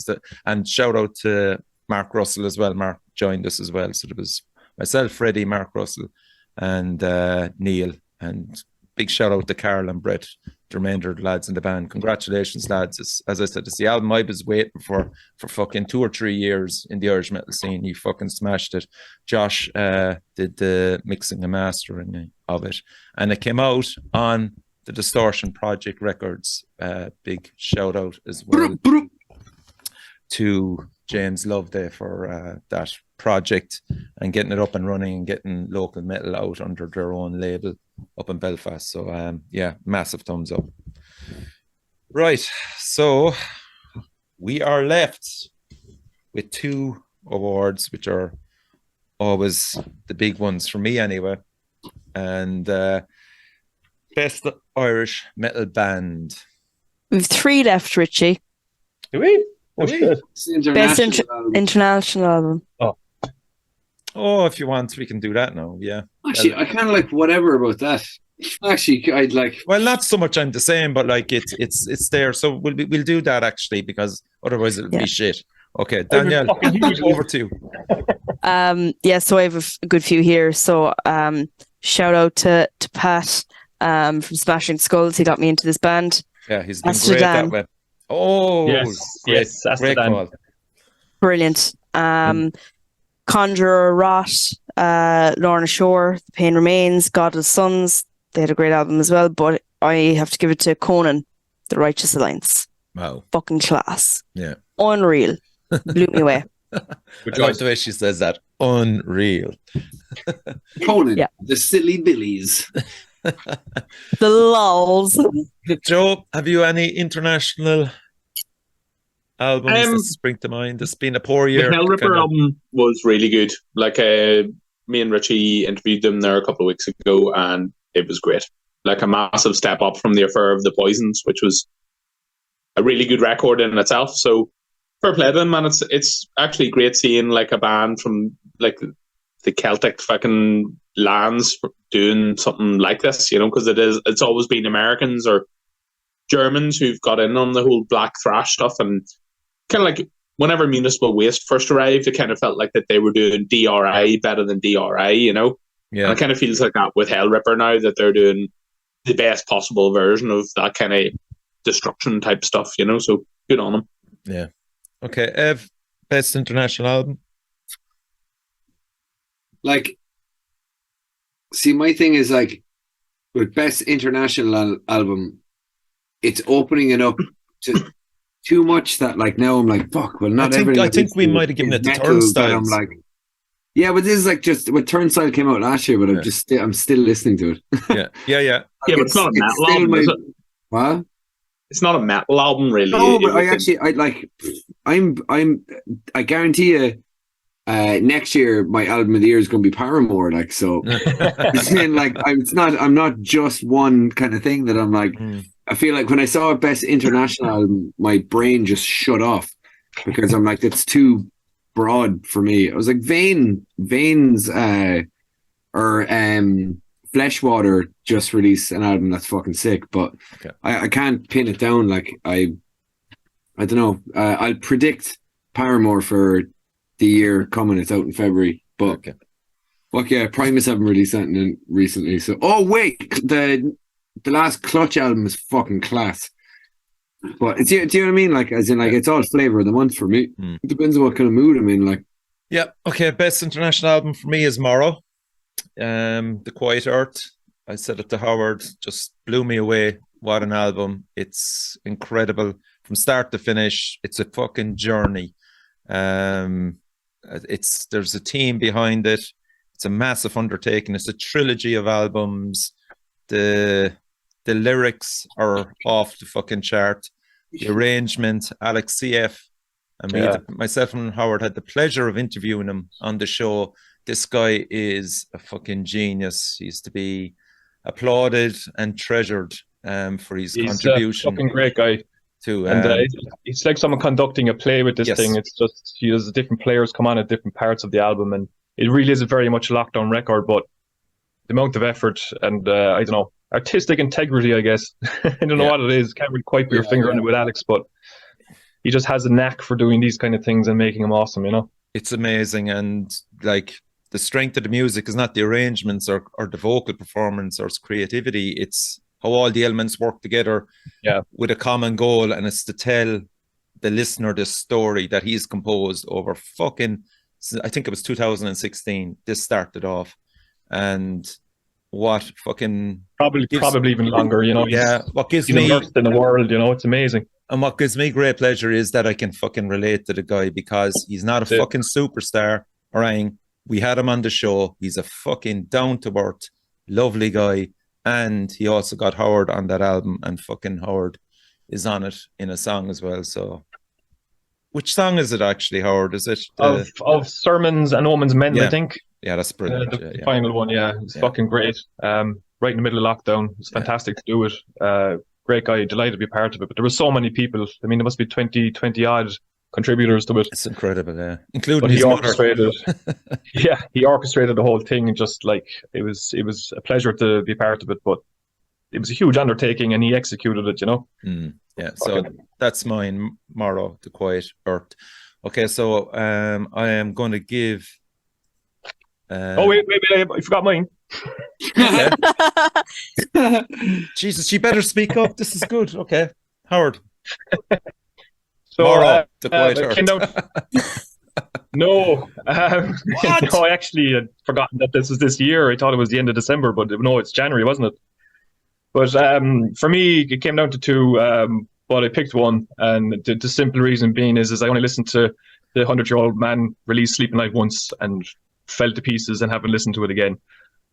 and shout out to Mark Russell as well. Mark joined us as well. So there was myself, Freddie, Mark Russell, and Neil. And big shout out to Carl and Brett, the remainder of the lads in the band. Congratulations, lads. As I said, it's the album I was waiting for fucking 2 or 3 years in the Irish metal scene. You fucking smashed it. Josh did the mixing and mastering of it. And it came out on the Distortion Project Records. Big shout out as well to James Loveday for that project and getting it up and running and getting local metal out under their own label up in Belfast. So massive thumbs up. Right, so we are left with 2 awards, which are always the big ones for me anyway. And best Irish metal band. We've 3 left, Richie. Do we? Oh, Do we? shit. It's the Best international album. international album. Oh, if you want, we can do that now. Yeah. Actually, I kind of like whatever about that. Actually, I'd like. Well, not so much I'm the same, but like it's there. So we'll do that actually, because otherwise it'll be shit. Okay, Danielle, over to you. So I have a good few here. So shout out to Pat from Smashing Skulls. He got me into this band. Yeah, he's been great that way. Oh, yes, great call. Brilliant. Conjurer, Rot, Lorna Shore, The Pain Remains, God of Sons. They had a great album as well, but I have to give it to Conan, The Righteous Alliance. Wow. Fucking class. Yeah. Unreal. Blew me away. I love the way she says that. Unreal. Conan, the Silly Billies. The lols. Joe, have you any international albums that spring to mind? It's been a poor year. The Hellripper album was really good. Like, me and Richie interviewed them there a couple of weeks ago, and it was great. Like a massive step up from the Affair of the Poisons, which was a really good record in itself. So fair play to them, and it's actually great seeing like a band from like the Celtic fucking lands doing something like this, you know, because it's always been Americans or Germans who've got in on the whole black thrash stuff, and kind of like whenever Municipal Waste first arrived, it kind of felt like that they were doing DRI better than DRI, you know. Yeah, and it kind of feels like that with Hellripper now, that they're doing the best possible version of that kind of destruction type stuff, you know. So good on them. Yeah. Okay, Ev, best international album. Like, see, my thing is like with best international album, it's opening it up to too much that like now I'm like, fuck. Well, not everything. I think we might have given it to Turnstile. I'm like, yeah, but this is like just when Turnstile came out last year, but I'm still listening to it. Yeah. Yeah, but it's not a metal album, is it? What? It's not a metal album, really. No, but I guarantee you, next year my album of the year is going to be Paramore. Like, so, I'm not just one kind of thing that I'm like. I feel like when I saw best international album, my brain just shut off because I'm like, it's too broad for me. I was like, Veins, or Fleshwater just released an album that's fucking sick, but I can't pin it down. Like I don't know. I'll predict Paramore for the year coming. It's out in February, but fuck yeah, Primus haven't released something recently. So wait, the last Clutch album is fucking class. But do you know what I mean? Like, as in, like, it's all flavor of the month for me. It depends on what kind of mood I'm in. Like, yeah, okay. Best international album for me is Morrow. The Quiet Earth. I said it to Howard. Just blew me away. What an album! It's incredible from start to finish. It's a fucking journey. There's a team behind it. It's a massive undertaking. It's a trilogy of albums. The lyrics are off the fucking chart. The arrangement, Alex CF, and myself and Howard had the pleasure of interviewing him on the show. This guy is a fucking genius. He's to be applauded and treasured for his contribution. He's a fucking great guy. It's like someone conducting a play with this thing. It's just he has different players come on at different parts of the album, and it really is a very much a lockdown record. But the amount of effort and I don't know, artistic integrity, I guess. I don't know what it is. Can't really quite put your finger on it with Alex, but he just has a knack for doing these kind of things and making them awesome, you know? It's amazing. And like the strength of the music is not the arrangements or the vocal performance or its creativity. It's how all the elements work together with a common goal. And it's to tell the listener this story that he's composed over fucking, I think it was 2016. This started off. And what fucking probably even longer, you know. What gives he's me immersed in the world, you know, it's amazing. And what gives me great pleasure is that I can fucking relate to the guy because he's not a fucking superstar or anything. We had him on the show. He's a fucking down to earth, lovely guy, and he also got Howard on that album, and fucking Howard is on it in a song as well. So, which song is it actually, Howard? Is it of Sermons and Omens Men? I think. Yeah, that's brilliant. The final one, it's fucking great. Right in the middle of lockdown, it's fantastic to do it. great guy, delighted to be part of it. But there were so many people. I mean, there must be 20 odd contributors to it. It's incredible, yeah. Including But his he mother. orchestrated, yeah, he orchestrated the whole thing, and just like it was a pleasure to be part of it. But it was a huge undertaking, and he executed it. Yeah, so that's mine, Morrow, The Quiet Earth. Okay, so I am going to give. Wait, I forgot mine. Okay. Jesus, you better speak up. This is good. Okay, Howard. So Morrow, The Quiet Earth. No, no, I actually had forgotten that this was this year. I thought it was the end of December, but no, it's January, wasn't it? But for me, it came down to two, but I picked one, and the simple reason being is I only listened to the 100-Year-Old Man release Sleeping Light once and fell to pieces and haven't listened to it again.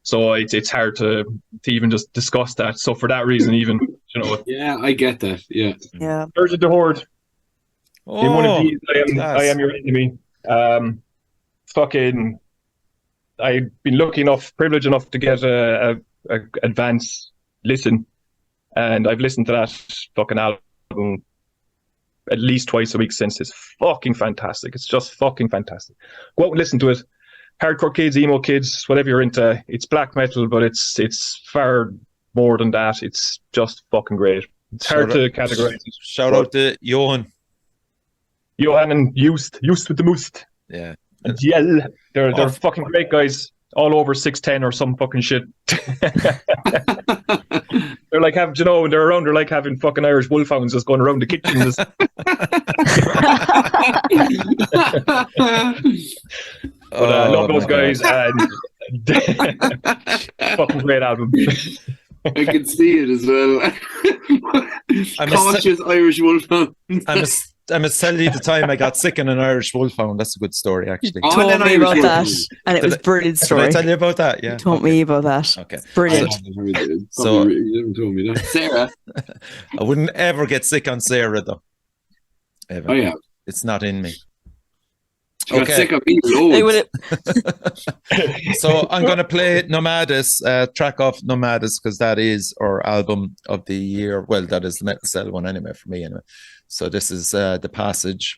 So it's hard to even just discuss that. So for that reason, even, Yeah, I get that. Yeah. Yeah. Urge of the Horde. In one of these, I am your enemy. Fucking, I've been privileged enough to get a advanced listen, and I've listened to that fucking album at least twice a week since. It's fucking fantastic. It's just fucking fantastic. Go out and listen to it. Hardcore kids, emo kids, whatever you're into. It's black metal, but it's far more than that. It's just fucking great. It's hard to categorize. Shout out to Johan and Used with the Moost. Yeah. And Yell. They're fucking great guys. All over 6'10" or some fucking shit. They're like when they're around, they're like having fucking Irish wolfhounds just going around the kitchen. But love those guys, and fucking great album. I can see it as well. Cautious Irish wolfhound. I must tell you the time I got sick in an Irish wolfhound. That's a good story, actually. You told me about that, and it was a brilliant story. Did I tell you about that? Yeah. You told me about that. Okay. Brilliant. So you haven't told me that. Sarah. I wouldn't ever get sick on Sarah, though. Ever. Oh, yeah. It's not in me. She got sick of me loads. So I'm going to play Nomadis, track off Nomadis, because that is our album of the year. Well, that is the Metal Cell one anyway, for me anyway. So this is The Passage.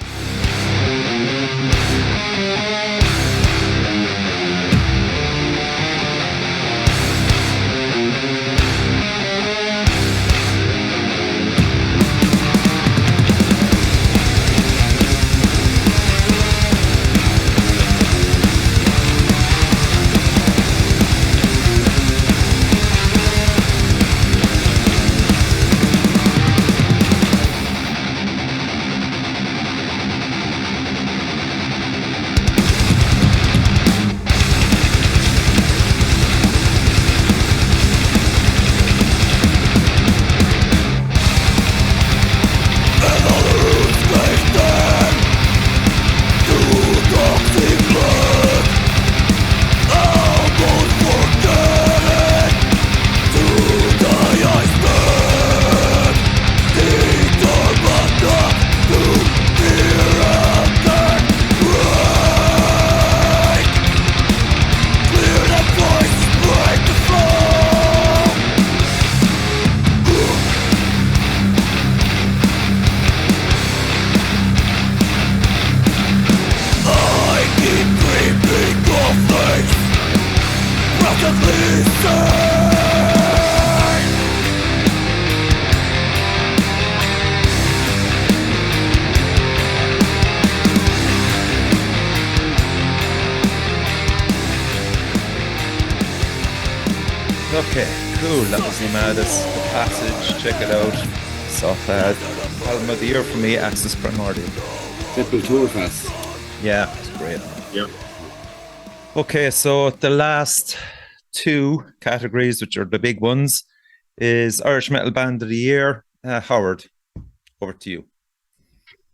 Okay, cool. That was Nomadis, The Passage. Check it out. Soft album of the year for me, Axis Primordial. Sepultura Fest. Yeah, it's great. Yeah. Okay, so the last two categories, which are the big ones, is Irish Metal Band of the Year. Howard, over to you.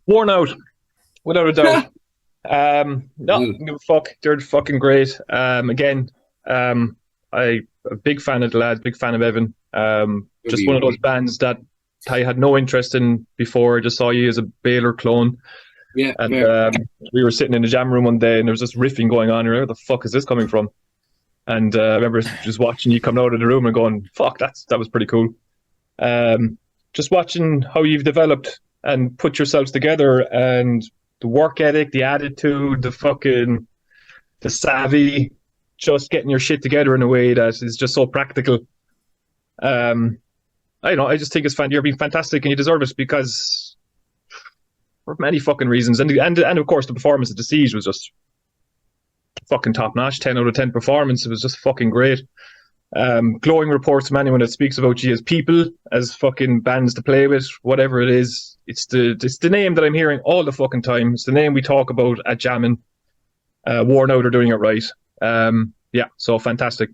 Worn Out, without a doubt. Fuck, they're fucking great. Again, I'm a big fan of the lads, big fan of Evan. Just one of those bands that I had no interest in before. I just saw you as a Baylor clone. Yeah, and we were sitting in the jam room one day, and there was this riffing going on. Where the fuck is this coming from? And I remember just watching you coming out of the room and going, "Fuck, that was pretty cool." just watching how you've developed and put yourselves together, and the work ethic, the attitude, the savvy, just getting your shit together in a way that is just so practical. I just think you're being fantastic, and you deserve it because for many fucking reasons, and of course the performance at the Siege was just fucking top notch, 10 out of 10 performance. It was just fucking great. Glowing reports from anyone that speaks about you as people, as fucking bands to play with, whatever it is. It's the name that I'm hearing all the fucking time. It's the name we talk about at jamming. Worn Out are doing it right. Yeah, so fantastic.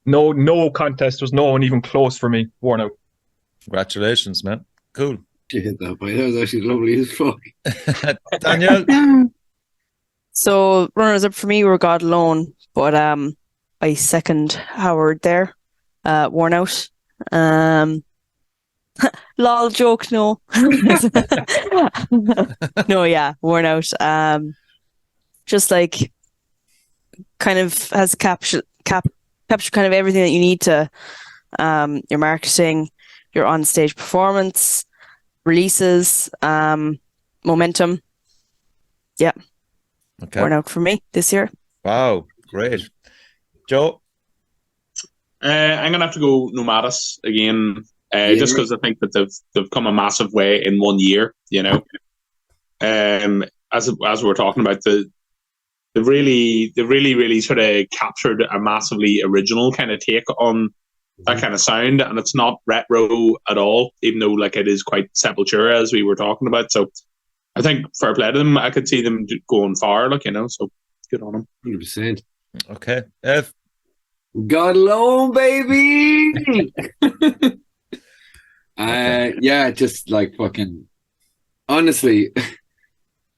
No contest. There's no one even close for me. Worn Out. Congratulations, man. Cool. You hit that by. That was actually lovely as fuck. Danielle? So runners up for me were God Alone, but I second Howard there. Worn Out. Lol joke, no. No, yeah, Worn Out. Just like kind of has captured kind of everything that you need to your marketing, your on-stage performance, releases, momentum. Yeah. Okay. Worn Out for me this year. Wow, great. Joe? I'm gonna have to go Nomadus again, just because I think that they've come a massive way in 1 year. You know, as we're talking about, they really sort of captured a massively original kind of take on that kind of sound, and it's not retro at all, even though like it is quite Sepultura as we were talking about. So I think fair play to them. I could see them going far, like, you know, so good on them. 100%. Okay. Ev? God Alone, baby. Yeah, just like fucking. Honestly,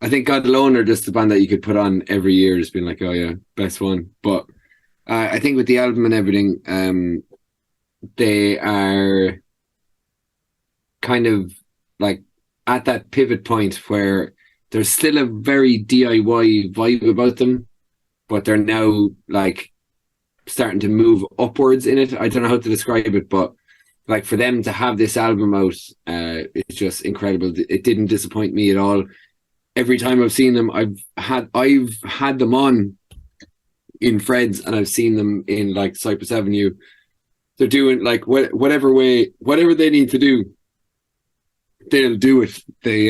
I think God Alone are just the band that you could put on every year, just being like, oh yeah, best one. But I think with the album and everything, they are kind of like at that pivot point where there's still a very DIY vibe about them, but they're now like starting to move upwards in it. I don't know how to describe it, but like for them to have this album out, it's just incredible. It didn't disappoint me at all. Every time I've seen them, I've had them on in Fred's, and I've seen them in like Cypress Avenue. They're doing like whatever they need to do, they'll do it. They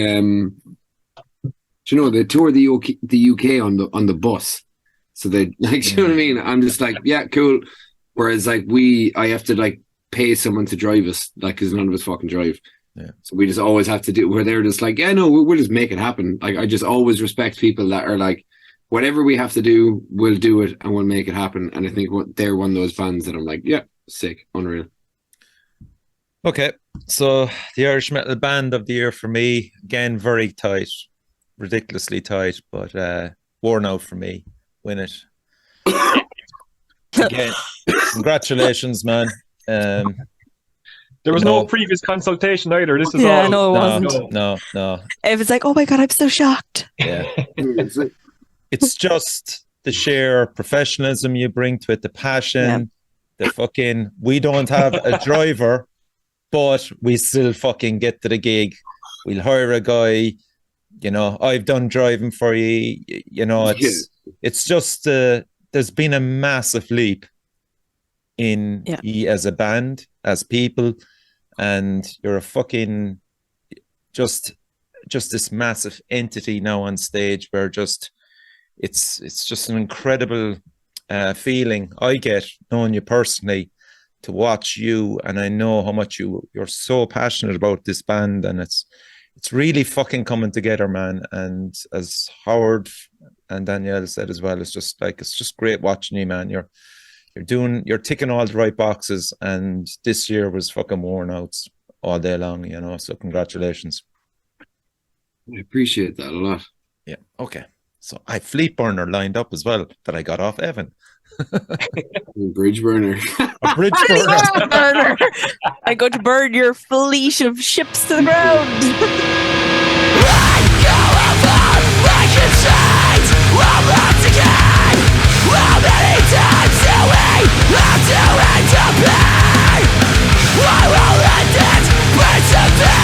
they tour the UK on the bus. So they like, you know what I mean? I'm just like, yeah, cool. Whereas like I have to like pay someone to drive us, like, because none of us fucking drive. Yeah. So we just always have to do where they're just like, yeah, no, we'll just make it happen. Like, I just always respect people that are like, whatever we have to do, we'll do it and we'll make it happen. And I think they're one of those fans that I'm like, yeah, sick, unreal. Okay, so the Irish metal band of the year for me, again, very tight, ridiculously tight, but Worn Out for me. Win it. Again, congratulations, man. There was no previous consultation either. This is all. No, it wasn't. No. If it's like, oh my God, I'm so shocked. Yeah. It's just the sheer professionalism you bring to it, the passion, the fucking, we don't have a driver, but we still fucking get to the gig. We'll hire a guy, you know, I've done driving for you, you know, it's just, there's been a massive leap in you as a band, as people, and you're a fucking, just this massive entity now on stage where just, it's just an incredible feeling I get knowing you personally, to watch you, and I know how much you're so passionate about this band, and it's really fucking coming together, man. And as Howard and Danielle said as well, it's just great watching you, man. You're ticking all the right boxes, and this year was fucking Worn Out all day long, you know, so congratulations. I appreciate that a lot. Yeah, okay. So I Fleet Burner lined up as well that I got off Evan. Bridge burner. A bridge burner. I'm going to burn your fleet of ships to the ground. How many times do we have to end up here? I will end it, persevere.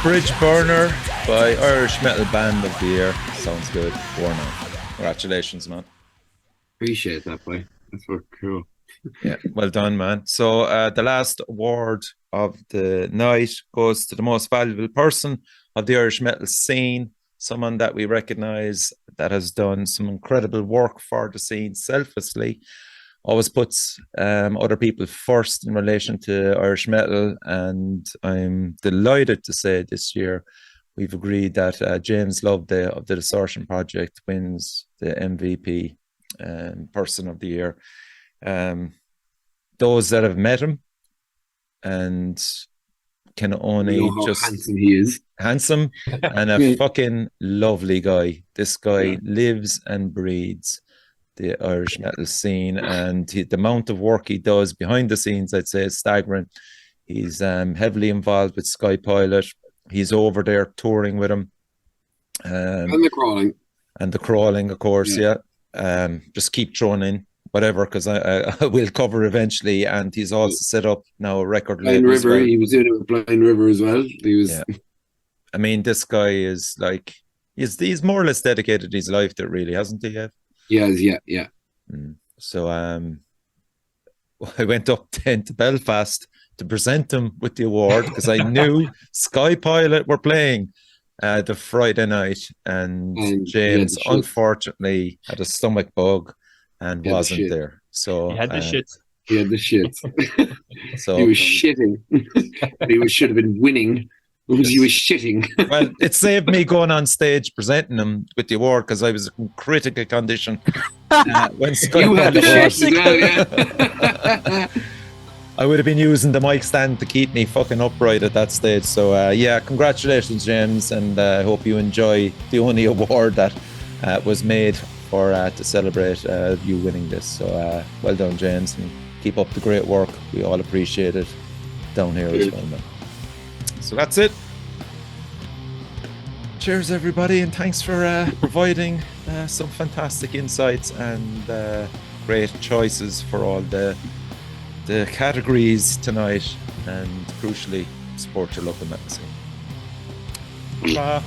Bridge Burner by Irish Metal Band of the Year. Sounds good. Warner. Congratulations, man. Appreciate that, boy. That's so cool. Yeah, well done, man. So the last award of the night goes to the most valuable person of the Irish metal scene, someone that we recognize that has done some incredible work for the scene selflessly, always puts other people first in relation to Irish metal. And I'm delighted to say this year we've agreed that James Loveday of the Distortion Project wins the MVP person of the year. Those that have met him and can only just handsome he is. Handsome and a fucking lovely guy. This guy lives and breathes the Irish metal scene, and the amount of work he does behind the scenes, I'd say, is staggering. He's heavily involved with Sky Pilot. He's over there touring with him. And the crawling. And the crawling, of course, yeah. Just keep throwing in whatever, because I will cover eventually. And he's also set up now a record label. Blind River, well. he was doing it with Blind River as well. He was. Yeah. I mean, this guy is like, he's more or less dedicated his life to it, really, hasn't he? Yeah. So I went up then to Belfast to present him with the award because I knew Sky Pilot were playing the Friday night, and James unfortunately had a stomach bug and wasn't there. So he had the shit. He had the shit. So he was shitting. He should have been winning. He was shitting. Well, it saved me going on stage presenting him with the award because I was in critical condition when Sky you had the award. shit as well, yeah. I would have been using the mic stand to keep me fucking upright at that stage. So yeah, congratulations, James, and I hope you enjoy the only award that was made for to celebrate you winning this. So well done, James, and keep up the great work. We all appreciate it down here as well, man. So that's it. Cheers, everybody, and thanks for providing some fantastic insights and great choices for all the categories tonight, and crucially, support your local metal scene. Bye.